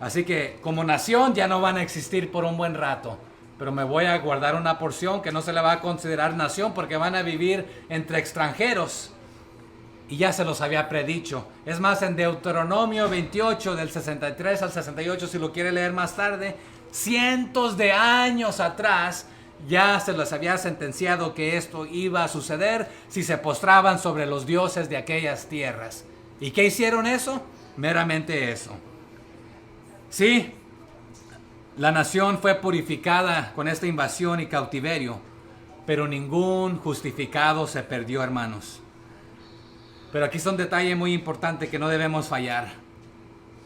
Así que como nación ya no van a existir por un buen rato, pero me voy a guardar una porción que no se le va a considerar nación, porque van a vivir entre extranjeros. Y ya se los había predicho. Es más, en Deuteronomio 28, del 63 al 68, si lo quiere leer más tarde, cientos de años atrás, ya se les había sentenciado que esto iba a suceder si se postraban sobre los dioses de aquellas tierras. ¿Y qué hicieron eso? Meramente eso. Sí, la nación fue purificada con esta invasión y cautiverio, pero ningún justificado se perdió, hermanos. Pero aquí está un detalle muy importante que no debemos fallar.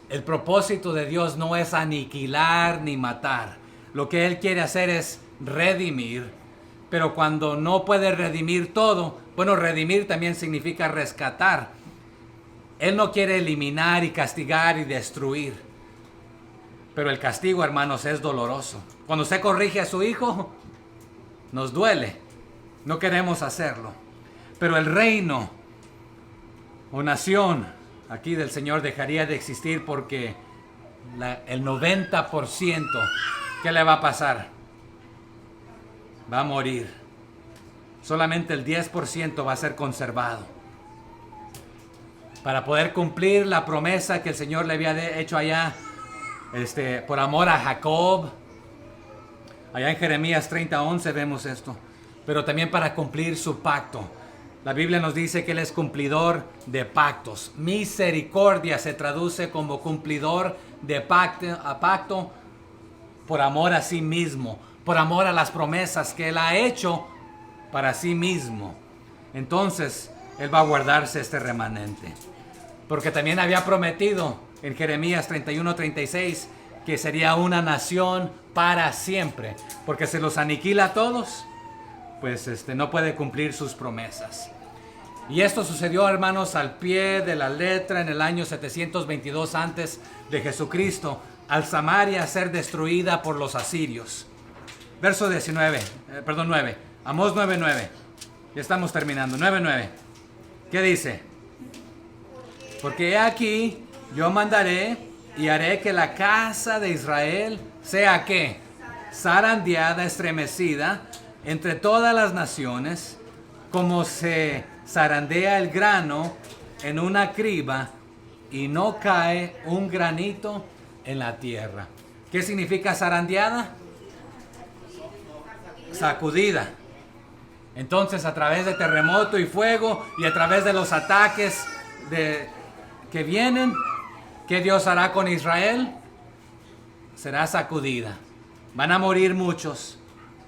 El propósito de Dios no es aniquilar ni matar. Lo que Él quiere hacer es redimir. Pero cuando no puede redimir todo, bueno, redimir también significa rescatar. Él no quiere eliminar y castigar y destruir. Pero el castigo, hermanos, es doloroso. Cuando usted corrige a su hijo, nos duele. No queremos hacerlo. Pero el reino o nación aquí del Señor dejaría de existir, porque el 90%, ¿qué le va a pasar? Va a morir. Solamente el 10% va a ser conservado, para poder cumplir la promesa que el Señor le había hecho allá, por amor a Jacob. Allá en Jeremías 30:11 vemos esto. Pero también para cumplir su pacto. La Biblia nos dice que Él es cumplidor de pactos. Misericordia se traduce como cumplidor de pacto por amor a sí mismo, por amor a las promesas que Él ha hecho para sí mismo. Entonces, Él va a guardarse este remanente. Porque también había prometido en Jeremías 31:36 que sería una nación para siempre. Porque se los aniquila a todos, pues no puede cumplir sus promesas. Y esto sucedió, hermanos, al pie de la letra en el año 722 antes de Jesucristo, al Samaria ser destruida por los asirios. Verso 9. Amós 9:9. Ya estamos terminando. 9:9. ¿Qué dice? Porque he aquí, yo mandaré y haré que la casa de Israel sea, ¿qué? Zarandeada, estremecida entre todas las naciones, como se zarandea el grano en una criba y no cae un granito en la tierra. ¿Qué significa zarandeada? Sacudida. Entonces, a través de terremoto y fuego y a través de los ataques que vienen, ¿qué Dios hará con Israel? será sacudida. Van a morir muchos.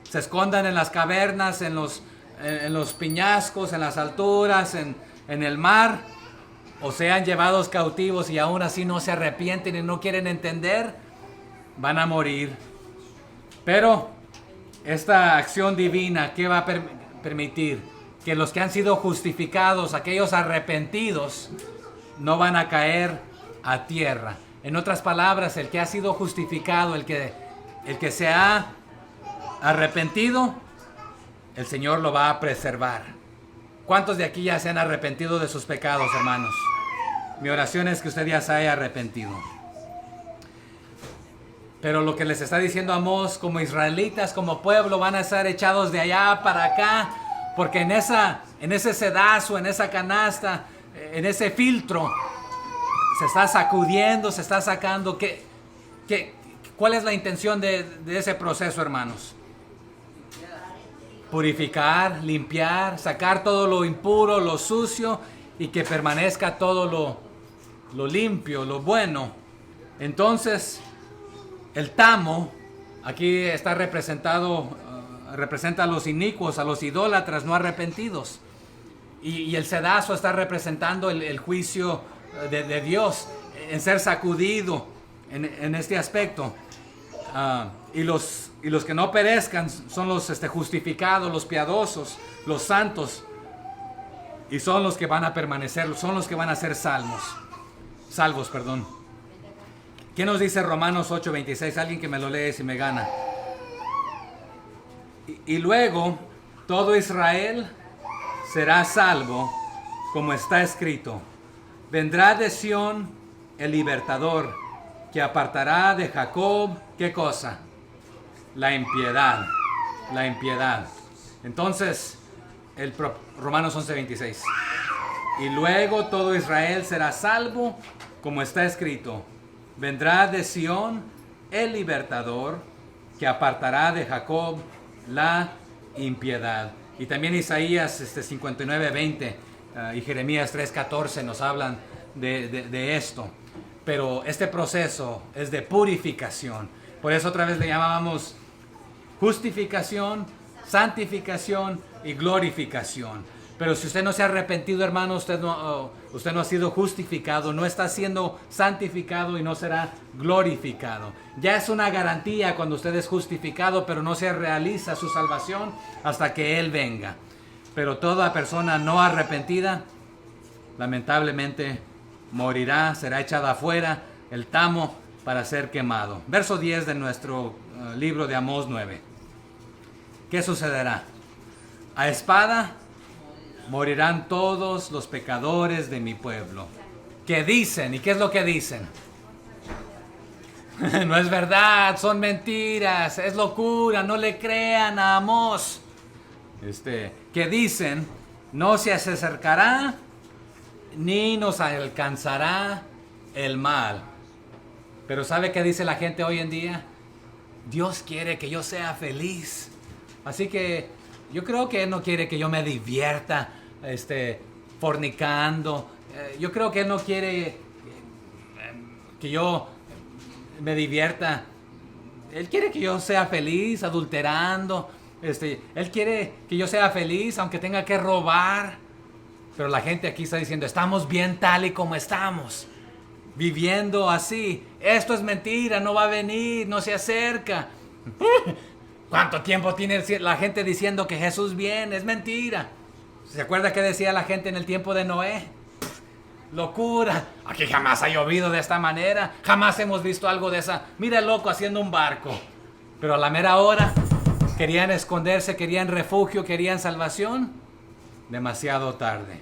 Se escondan en las cavernas, en los peñascos, en las alturas, en el mar, o sean llevados cautivos y aún así no se arrepienten y no quieren entender, van a morir. Pero esta acción divina, ¿qué va a permitir? Que los que han sido justificados, aquellos arrepentidos, no van a caer a tierra. En otras palabras, el que ha sido justificado, el que se ha arrepentido, el Señor lo va a preservar. ¿Cuántos de aquí ya se han arrepentido de sus pecados, hermanos? Mi oración es que usted ya se haya arrepentido. Pero lo que les está diciendo Amós, como israelitas, como pueblo, van a ser echados de allá para acá, porque en ese sedazo, en esa canasta, en ese filtro, se está sacudiendo, se está sacando. ¿Cuál es la intención de ese proceso, hermanos? Purificar, limpiar, sacar todo lo impuro, lo sucio, y que permanezca todo lo limpio, lo bueno. Entonces, el tamo, aquí está representado, representa a los inicuos, a los idólatras no arrepentidos. Y el sedazo está representando el juicio de Dios en ser sacudido en este aspecto. Y los que no perezcan son los justificados, los piadosos, los santos. Y son los que van a permanecer, son los que van a ser salvos. ¿Qué nos dice Romanos 8:26? Alguien que me lo lee si me gana. Y luego todo Israel será salvo, como está escrito. Vendrá de Sión el libertador, que apartará de Jacob, ¿qué cosa? La impiedad. La impiedad. Entonces, Romanos 11:26. Y luego todo Israel será salvo, como está escrito. Vendrá de Sión el libertador, que apartará de Jacob la impiedad. Y también Isaías 59:20 y Jeremías 3:14 nos hablan de esto. Pero este proceso es de purificación. Por eso otra vez le llamábamos justificación, santificación y glorificación. Pero si usted no se ha arrepentido, hermano, usted no ha sido justificado, no está siendo santificado y no será glorificado. Ya es una garantía cuando usted es justificado, pero no se realiza su salvación hasta que Él venga. Pero toda persona no arrepentida, lamentablemente, morirá, será echada afuera, el tamo, para ser quemado. Verso 10 de nuestro libro de Amós 9. ¿Qué sucederá? A espada morirán todos los pecadores de mi pueblo. ¿Qué dicen? ¿Y qué es lo que dicen? No es verdad, son mentiras, es locura, no le crean a Amós. ¿Qué dicen? No se acercará ni nos alcanzará el mal. Pero ¿sabe qué dice la gente hoy en día? Dios quiere que yo sea feliz. Así que yo creo que Él no quiere que yo me divierta fornicando. Yo creo que Él no quiere que yo me divierta. Él quiere que yo sea feliz adulterando. Él quiere que yo sea feliz aunque tenga que robar. Pero la gente aquí está diciendo, estamos bien tal y como estamos, viviendo así. Esto es mentira, no va a venir, no se acerca. ¿Cuánto tiempo tiene la gente diciendo que Jesús viene? Es mentira. ¿Se acuerda qué decía la gente en el tiempo de Noé? Locura. Aquí jamás ha llovido de esta manera. Jamás hemos visto algo de esa. Mira el loco haciendo un barco. Pero a la mera hora querían esconderse, querían refugio, querían salvación. Demasiado tarde.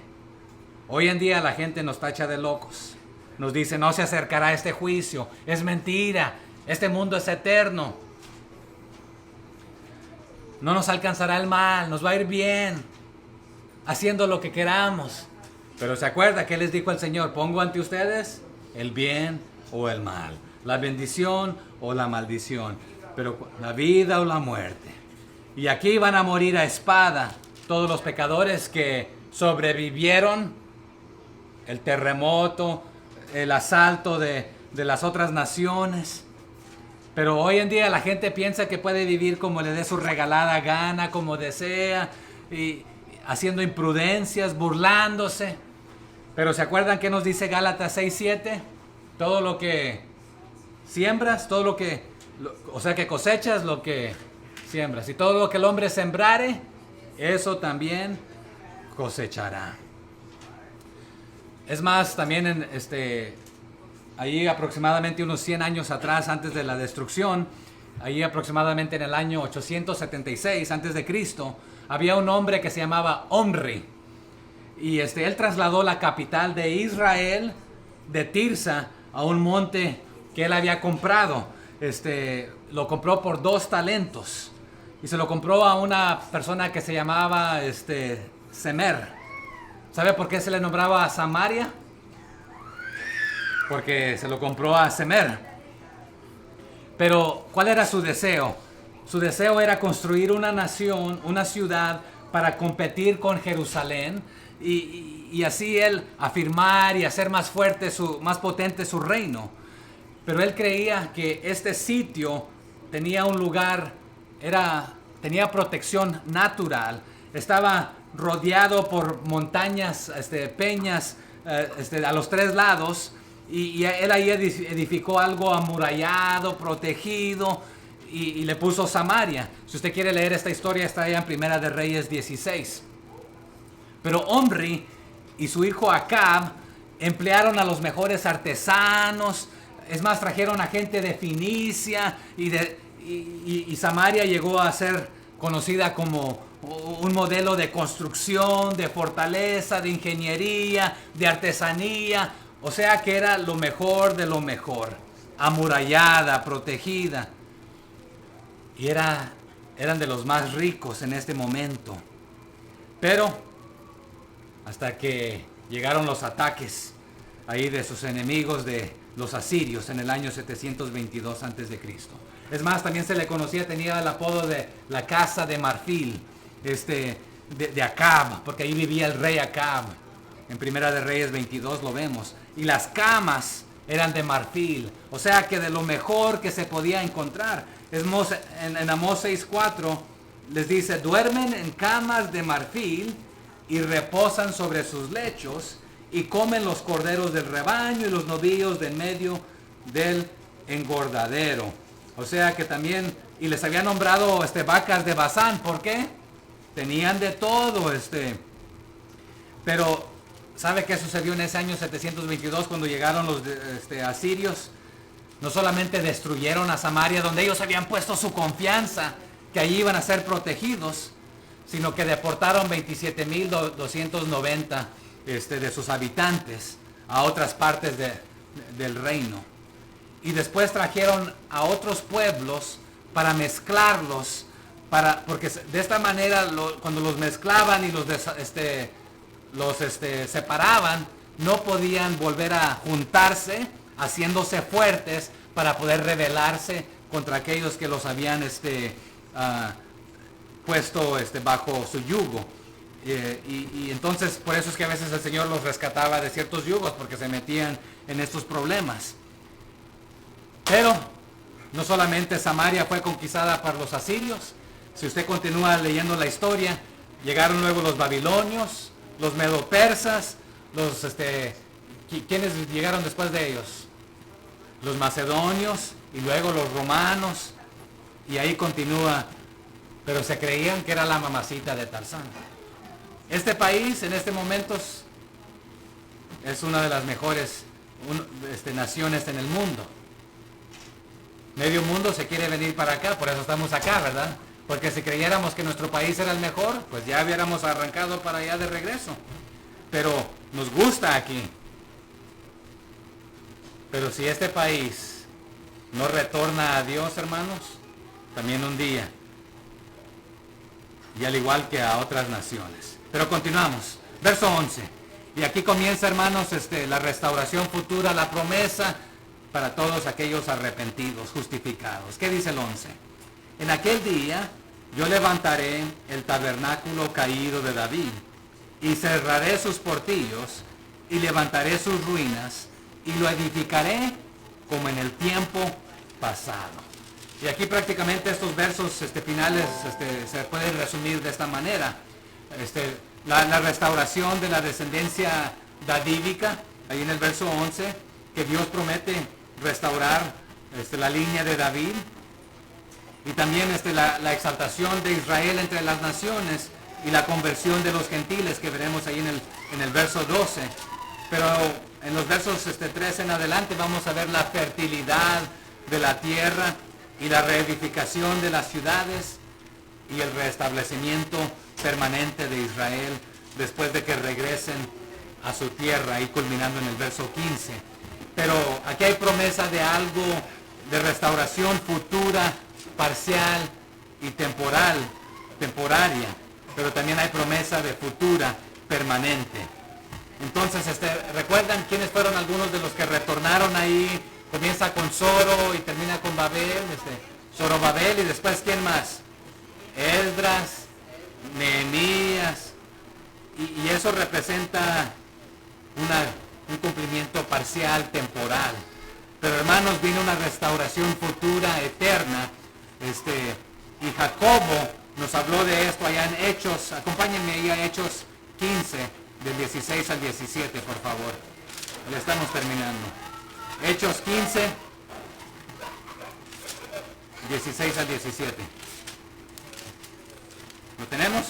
Hoy en día la gente nos tacha de locos. Nos dice, no se acercará a este juicio. Es mentira. Este mundo es eterno. No nos alcanzará el mal. Nos va a ir bien. Haciendo lo que queramos. Pero se acuerda que les dijo el Señor, pongo ante ustedes el bien o el mal. La bendición o la maldición. Pero la vida o la muerte. Y aquí van a morir a espada todos los pecadores que sobrevivieron el terremoto, el asalto de las otras naciones. Pero hoy en día la gente piensa que puede vivir como le dé su regalada gana, como desea, y haciendo imprudencias, burlándose. Pero ¿se acuerdan qué nos dice Gálatas 6:7? Todo lo que siembras, todo lo que, o sea que cosechas lo que siembras. Y todo lo que el hombre sembrare, eso también cosechará. Es más, también ahí aproximadamente unos 100 años atrás, antes de la destrucción, ahí aproximadamente en el año 876 antes de Cristo, había un hombre que se llamaba Omri. Y él trasladó la capital de Israel, de Tirsa, a un monte que él había comprado. Lo compró por 2 talentos. Y se lo compró a una persona que se llamaba Semer. ¿Sabe por qué se le nombraba a Samaria? Porque se lo compró a Semer. Pero, ¿cuál era su deseo? Su deseo era construir una nación, una ciudad, para competir con Jerusalén y así él afirmar y hacer más fuerte, más potente su reino. Pero él creía que este sitio tenía un lugar, tenía protección natural, estaba rodeado por montañas, peñas, a los 3 lados, y él ahí edificó algo amurallado, protegido, y le puso Samaria. Si usted quiere leer esta historia, está allá en Primera de Reyes 16. Pero Omri y su hijo Acab emplearon a los mejores artesanos. Es más, trajeron a gente de Finicia y Samaria llegó a ser conocida como un modelo de construcción, de fortaleza, de ingeniería, de artesanía. O sea que era lo mejor de lo mejor, amurallada, protegida. Y eran de los más ricos en este momento. Pero hasta que llegaron los ataques ahí de sus enemigos, de los asirios, en el año 722 a.C. Es más, también se le conocía, tenía el apodo de la casa de marfil, de Acab, porque ahí vivía el rey Acab. En Primera de Reyes 22 lo vemos. Y las camas eran de marfil, o sea que de lo mejor que se podía encontrar. En Amós 6:4 les dice: duermen en camas de marfil y reposan sobre sus lechos y comen los corderos del rebaño y los novillos de en medio del engordadero. O sea que también, y les había nombrado vacas de Basán. ¿Por qué? Tenían de todo. Pero ¿sabe qué sucedió en ese año 722 cuando llegaron los asirios? No solamente destruyeron a Samaria, donde ellos habían puesto su confianza, que allí iban a ser protegidos, sino que deportaron 27,290 de sus habitantes a otras partes del reino. Y después trajeron a otros pueblos para mezclarlos, porque de esta manera cuando los mezclaban y los separaban, no podían volver a juntarse, haciéndose fuertes para poder rebelarse contra aquellos que los habían puesto bajo su yugo. Y entonces por eso es que a veces el Señor los rescataba de ciertos yugos, porque se metían en estos problemas. Pero no solamente Samaria fue conquistada por los asirios. Si usted continúa leyendo la historia, llegaron luego los babilonios, los medopersas, ¿quiénes llegaron después de ellos? Los macedonios y luego los romanos, y ahí continúa. Pero se creían que era la mamacita de Tarzán. Este país en este momento es una de las mejores naciones en el mundo. Medio mundo se quiere venir para acá, por eso estamos acá, ¿verdad? Porque si creyéramos que nuestro país era el mejor, pues ya hubiéramos arrancado para allá de regreso. Pero nos gusta aquí. Pero si este país no retorna a Dios, hermanos, también un día, y al igual que a otras naciones. Pero continuamos. Verso 11. Y aquí comienza, hermanos, la restauración futura, la promesa para todos aquellos arrepentidos, justificados. ¿Qué dice el 11? En aquel día yo levantaré el tabernáculo caído de David y cerraré sus portillos y levantaré sus ruinas y lo edificaré como en el tiempo pasado. Y aquí prácticamente estos versos finales se pueden resumir de esta manera. La restauración de la descendencia davídica, ahí en el verso 11, que Dios promete restaurar la línea de David. Y también la exaltación de Israel entre las naciones y la conversión de los gentiles que veremos ahí en el verso 12. Pero en los versos 13 en adelante vamos a ver la fertilidad de la tierra y la reedificación de las ciudades y el restablecimiento permanente de Israel después de que regresen a su tierra, y culminando en el verso 15. Pero aquí hay promesa de algo de restauración futura, parcial y temporaria, pero también hay promesa de futura, permanente. Entonces, ¿recuerdan quiénes fueron algunos de los que retornaron ahí? Comienza con Zoro y termina con Babel, Zorobabel, y después ¿quién más? Esdras, Nehemías, y eso representa un cumplimiento parcial, temporal. Pero hermanos, viene una restauración futura, eterna. Y Jacobo nos habló de esto allá en Hechos. Acompáñenme ahí a Hechos 15, del 16 al 17, por favor. Ya estamos terminando. Hechos 15, 16 al 17. ¿Lo tenemos?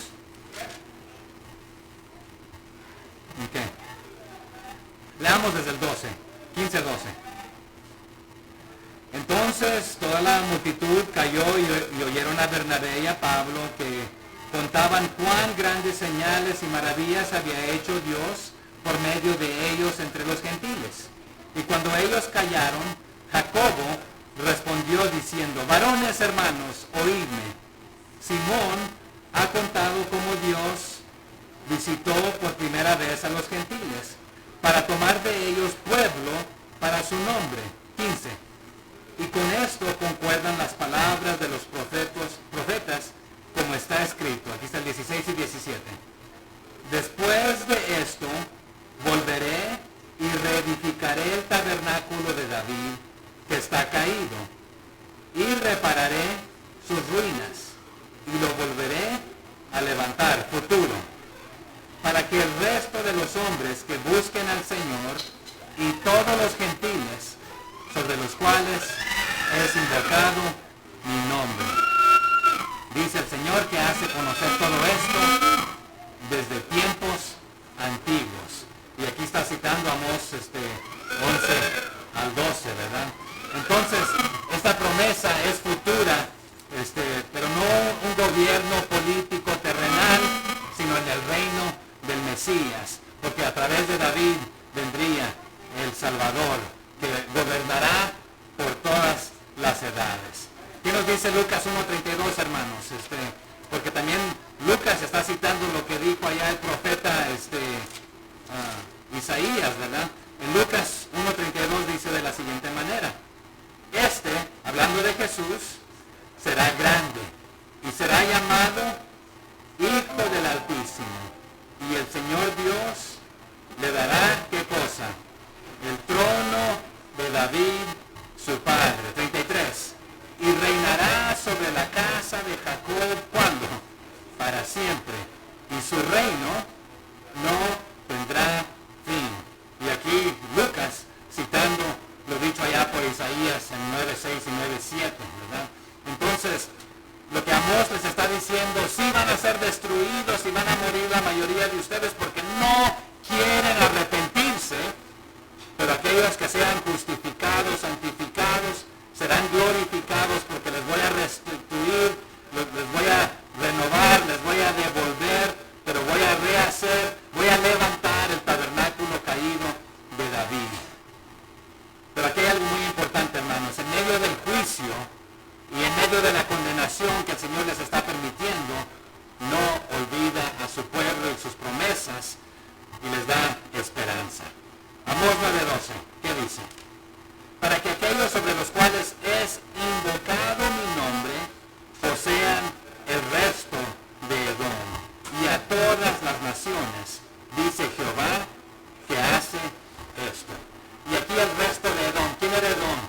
Ok. Leamos desde el 12, 15, 12. Entonces toda la multitud cayó y oyeron a Bernabé y a Pablo, que contaban cuán grandes señales y maravillas había hecho Dios por medio de ellos entre los gentiles. Y cuando ellos callaron, Jacobo respondió diciendo: varones hermanos, oídme. Simón ha contado cómo Dios visitó por primera vez a los gentiles para tomar de ellos pueblo para su nombre. 15. Y con esto concuerdan las palabras de los profetas, como está escrito. Aquí está el 16 y 17. Después de esto, volveré y reedificaré el tabernáculo de David, que está caído, y repararé sus ruinas, y lo volveré a levantar, futuro, para que el resto de los hombres que busquen al Señor y todos los gentiles sobre los cuales es invocado mi nombre. Dice el Señor que hace conocer todo esto desde tiempos antiguos. Y aquí está citando Amós 11 al 12, ¿verdad? Entonces, esta promesa es futura, pero no un gobierno político terrenal, sino en el reino del Mesías, porque a través de David vendría el Salvador, que gobernará por todas las edades. ¿Qué nos dice Lucas 1:32, hermanos? Porque también Lucas está citando lo que dijo allá el profeta Isaías, ¿verdad? En Lucas 1:32 dice de la siguiente manera: hablando de Jesús, será grande y será llamado Hijo del Altísimo, y el Señor Dios le dará, ¿qué cosa? El trono de David, su padre. 33. Y reinará sobre la casa de Jacob, ¿cuándo? Para siempre. Y su reino no tendrá fin. Y aquí Lucas, citando lo dicho allá por Isaías en 9:6 y 9:7, ¿verdad? Entonces, lo que Amós les está diciendo: sí van a ser destruidos y van a morir la mayoría de ustedes porque no quieren arrepentirse, pero aquellos que sean justificados, santificados, serán glorificados, porque les voy a restituir, les voy a renovar, les voy a devolver, pero voy a rehacer, voy a levantar el tabernáculo caído de David. Pero aquí hay algo muy importante, hermanos. En medio del juicio y en medio de la condenación que el Señor les está permitiendo, no olvida a su pueblo y sus promesas, y les da esperanza. Amós 9:12, ¿qué dice? Para que aquellos sobre los cuales es invocado mi nombre posean el resto de Edom, y a todas las naciones, dice Jehová, que hace esto. Y aquí el resto de Edom. ¿Quién era Edom?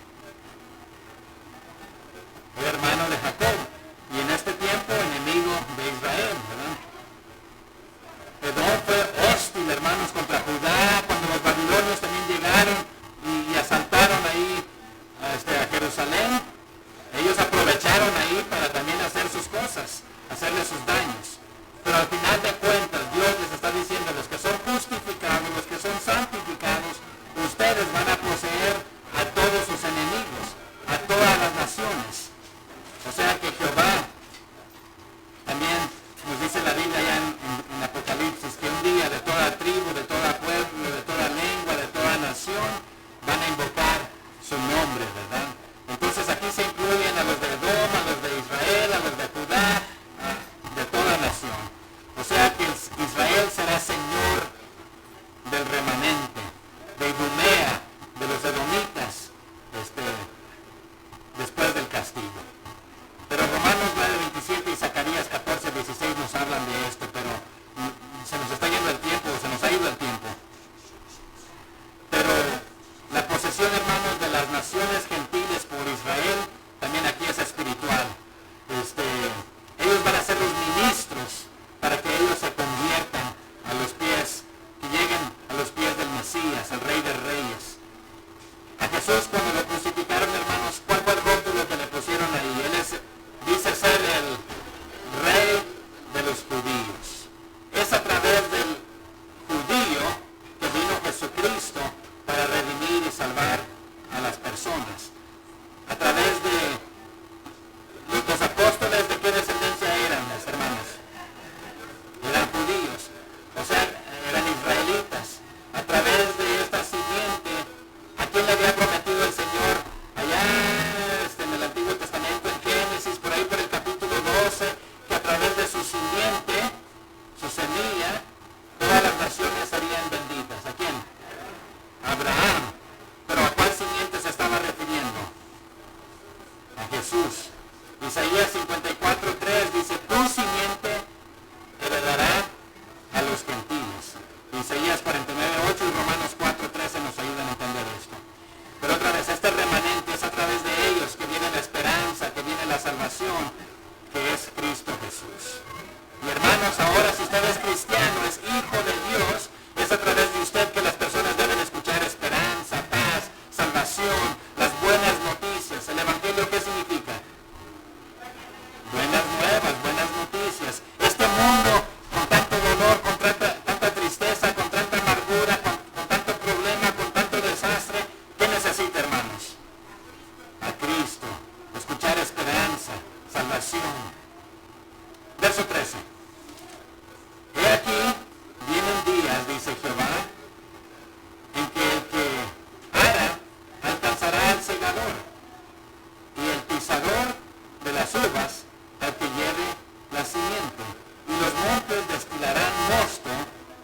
mosto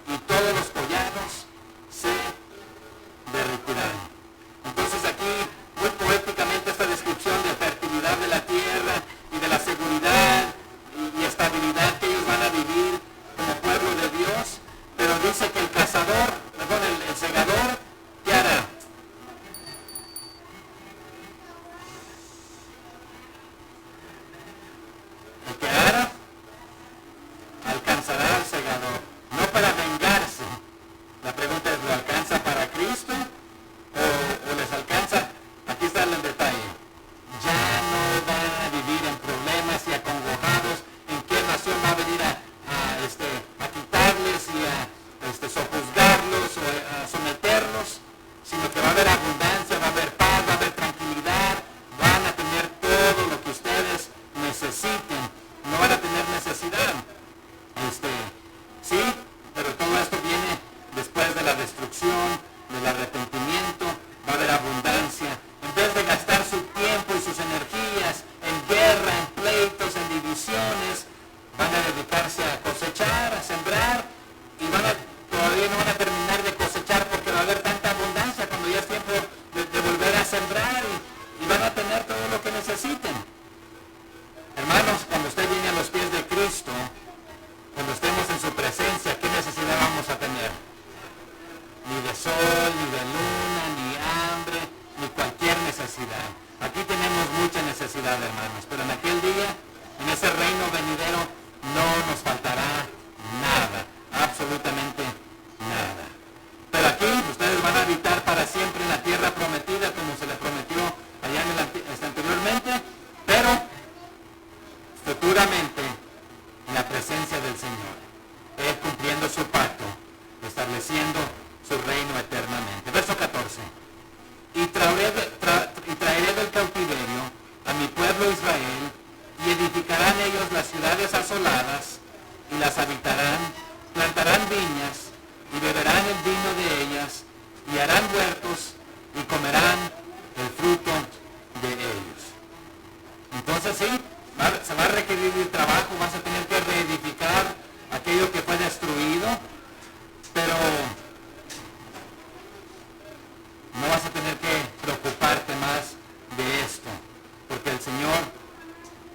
y todos los collados se derretirán. Entonces aquí, muy poéticamente, esta descripción de fertilidad de la tierra y de la seguridad y estabilidad que ellos van a vivir como pueblo de Dios, pero dice que el cazador, perdón, el segador, ¿qué hará? El que hará alcanzará al segador, no para vengarse. La pregunta es, ¿lo alcanza para Cristo o les alcanza? Aquí está el detalle. Ya no van a vivir en problemas y acongojados en qué nación va a venir a quitarles y a sojuzgarlos o a someterlos, sino que va a haber abundancia, va a haber paz, va a haber tranquilidad, van a tener todo lo que ustedes necesiten, no van a tener necesidad. Sí, pero todo esto viene después de la destrucción, del arrepentimiento, va a haber abundancia. En vez de gastar su tiempo y sus energías en guerra, en pleitos, en divisiones, van a dedicarse a cosechar, a sembrar, y todavía no van a terminar de cosechar porque va a haber tanta abundancia cuando ya es tiempo de volver a sembrar y van a tener todo lo que necesiten. Hermanos, cuando usted viene a los pies de Cristo, cuando estemos en su presencia, ¿qué necesidad vamos a tener? Ni de sol, ni de luna, ni hambre, ni cualquier necesidad. Aquí tenemos mucha necesidad, hermanos, pero en aquel día, en ese reino venidero, no nos faltará nada, absolutamente nada. Pero aquí ustedes van a habitar para siempre en la tierra prometida, como se les prometió allá anteriormente, pero futuramente en la presencia del Señor, Él cumpliendo su pacto, estableciendo su reino eternamente. Verso 14. Y traeré del cautiverio a mi pueblo Israel, y edificarán ellos las ciudades asoladas, y las habitarán, plantarán viñas, y beberán el vino de ellas, y harán huertos, y comerán el fruto de ellos. Entonces sí, se va a requerir el trabajo, vas a tener que reedificar aquello que fue destruido, pero no vas a tener que preocuparte más de esto, porque el Señor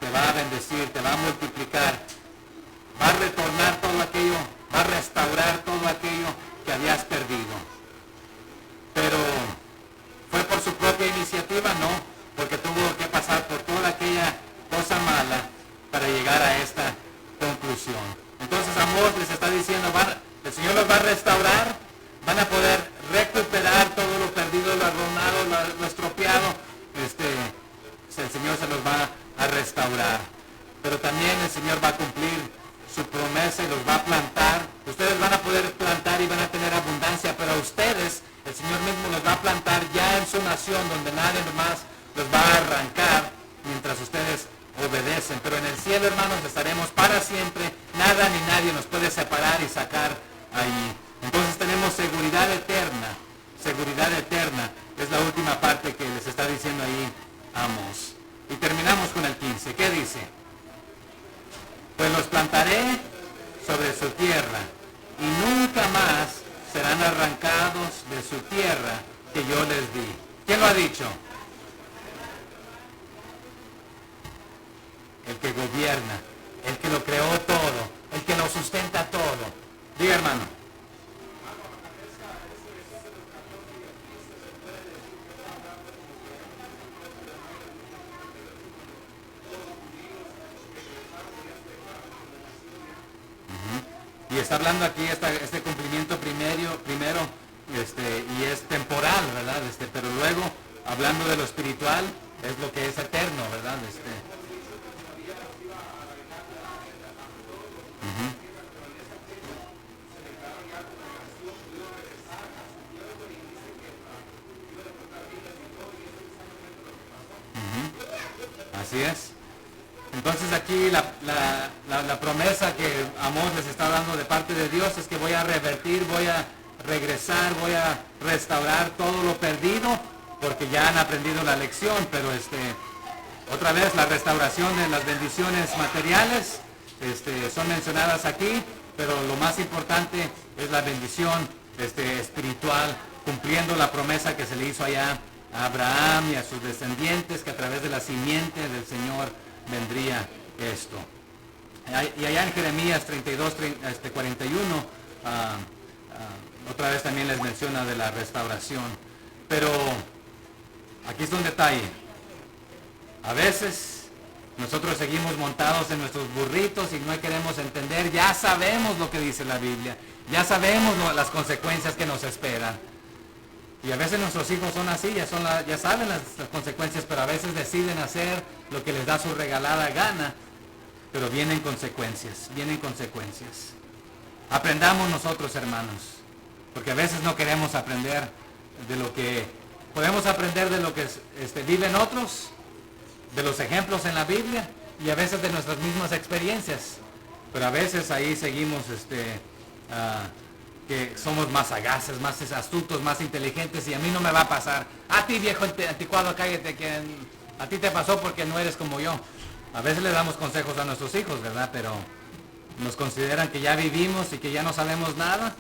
te va a bendecir, te va a multiplicar, va a retornar todo aquello, va a restaurar todo aquello que habías perdido. Pero ¿fue por su propia iniciativa? No, porque tuvo que pasar por toda aquella cosa mala para llegar a esta conclusión. Entonces Amós les está diciendo, el Señor los va a restaurar, van a poder recuperar todo lo perdido, lo arruinado, lo estropeado. El Señor se los va a restaurar. Pero también el Señor va a cumplir su promesa y los va a plantar. Ustedes van a poder plantar y van a tener abundancia, pero a ustedes el Señor mismo los va a plantar ya en su nación, donde nadie más los va a arrancar mientras ustedes obedecen. Pero en el cielo, hermanos, estaremos para siempre. Nada ni nadie nos puede separar y sacar ahí. Entonces tenemos seguridad eterna. Seguridad eterna es la última parte que les está diciendo ahí Amós. Y terminamos con el 15. ¿Qué dice? Pues los plantaré sobre su tierra y nunca más serán arrancados de su tierra que yo les di. ¿Quién lo ha dicho? El que gobierna, el que lo creó todo, el que lo sustenta todo. Diga, hermano. Y está hablando aquí este cumplimiento primero, y es temporal, ¿verdad? Pero luego, hablando de lo espiritual, es lo que es eterno, ¿verdad? Así es. Entonces aquí la promesa que Amós les está dando de parte de Dios es que voy a revertir, voy a regresar, voy a restaurar todo lo perdido, porque ya han aprendido la lección. Pero otra vez la restauración de las bendiciones materiales son mencionadas aquí, pero lo más importante es la bendición espiritual, cumpliendo la promesa que se le hizo allá a Abraham y a sus descendientes, que a través de la simiente del Señor vendría esto. Y allá en Jeremías 32, 41, otra vez también les menciona de la restauración. Pero aquí es un detalle. A veces nosotros seguimos montados en nuestros burritos y no queremos entender. Ya sabemos lo que dice la Biblia. Ya sabemos las consecuencias que nos esperan. Y a veces nuestros hijos son así, ya saben las consecuencias, pero a veces deciden hacer lo que les da su regalada gana. Pero vienen consecuencias, vienen consecuencias. Aprendamos nosotros, hermanos, porque a veces no queremos aprender de lo que... Podemos aprender de lo que viven otros, de los ejemplos en la Biblia, y a veces de nuestras mismas experiencias. Pero a veces ahí seguimos que somos más sagaces, más astutos, más inteligentes, y a mí no me va a pasar. A ti, viejo anticuado, cállate, que a ti te pasó porque no eres como yo. A veces le damos consejos a nuestros hijos, ¿verdad? Pero nos consideran que ya vivimos y que ya no sabemos nada.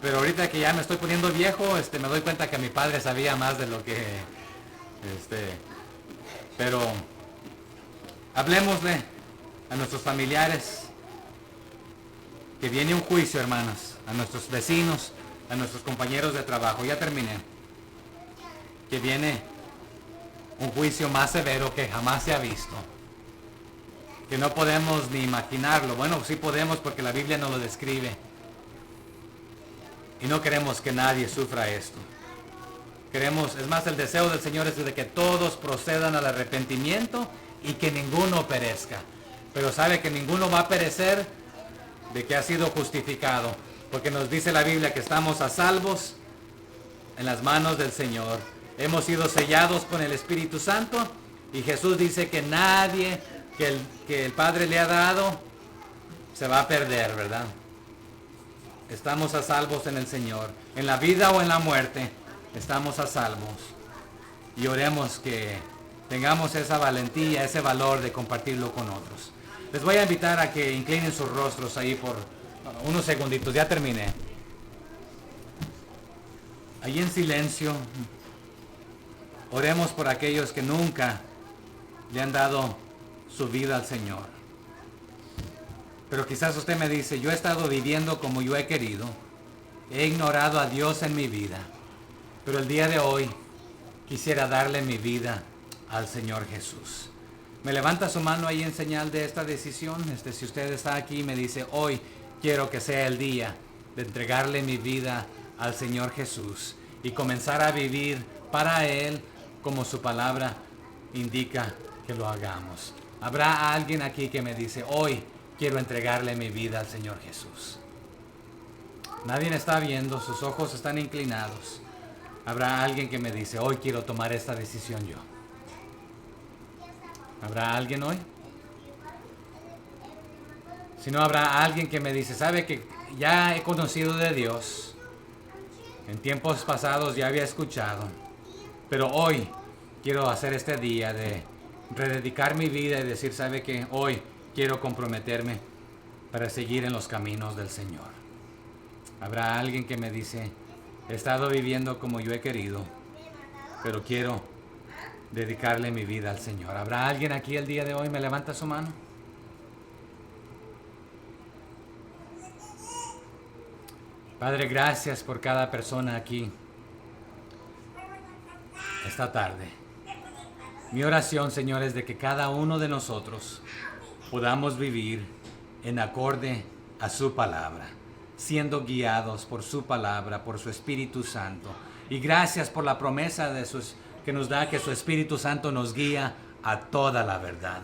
Pero ahorita que ya me estoy poniendo viejo, me doy cuenta que mi padre sabía más de lo que... Pero hablemosle a nuestros familiares que viene un juicio, hermanos, a nuestros vecinos, a nuestros compañeros de trabajo. Ya terminé. Que viene un juicio más severo que jamás se ha visto. Que no podemos ni imaginarlo. Bueno, sí podemos porque la Biblia nos lo describe. Y no queremos que nadie sufra esto. Queremos, es más, el deseo del Señor es de que todos procedan al arrepentimiento y que ninguno perezca. Pero sabe que ninguno va a perecer de que ha sido justificado. Porque nos dice la Biblia que estamos a salvos en las manos del Señor. Hemos sido sellados con el Espíritu Santo y Jesús dice que nadie que el Padre le ha dado se va a perder, ¿verdad? Estamos a salvos en el Señor. En la vida o en la muerte, estamos a salvos. Y oremos que tengamos esa valentía, ese valor de compartirlo con otros. Les voy a invitar a que inclinen sus rostros ahí por unos segunditos. Ya terminé. Ahí en silencio, oremos por aquellos que nunca le han dado su vida al Señor. Pero quizás usted me dice, yo he estado viviendo como yo he querido. He ignorado a Dios en mi vida. Pero el día de hoy quisiera darle mi vida al Señor Jesús. ¿Me levanta su mano ahí en señal de esta decisión? Si usted está aquí y me dice, hoy quiero que sea el día de entregarle mi vida al Señor Jesús y comenzar a vivir para Él como su palabra indica que lo hagamos. ¿Habrá alguien aquí que me dice, hoy quiero entregarle mi vida al Señor Jesús? Nadie me está viendo, sus ojos están inclinados. ¿Habrá alguien que me dice, hoy quiero tomar esta decisión yo? ¿Habrá alguien hoy? Si no, habrá alguien que me dice, sabe que ya he conocido de Dios. En tiempos pasados ya había escuchado. Pero hoy quiero hacer este día de rededicar mi vida y decir, sabe que hoy quiero comprometerme para seguir en los caminos del Señor. Habrá alguien que me dice, he estado viviendo como yo he querido, pero quiero dedicarle mi vida al Señor. ¿Habrá alguien aquí el día de hoy? ¿Me levanta su mano? Padre, gracias por cada persona aquí esta tarde. Mi oración, Señor, es de que cada uno de nosotros podamos vivir en acorde a su palabra, siendo guiados por su palabra, por su Espíritu Santo. Y gracias por la promesa que nos da que su Espíritu Santo nos guía a toda la verdad.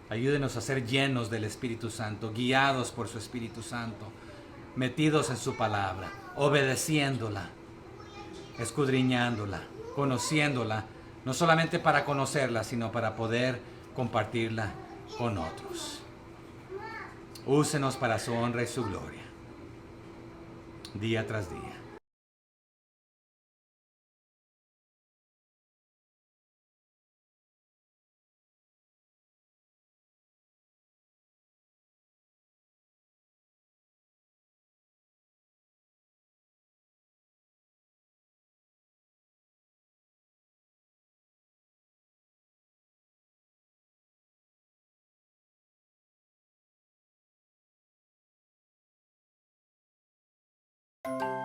Ayúdenos a ser llenos del Espíritu Santo, guiados por su Espíritu Santo, metidos en su palabra, obedeciéndola, escudriñándola, conociéndola, no solamente para conocerla, sino para poder compartirla con otros. Úsenos para su honra y su gloria, día tras día. Dios.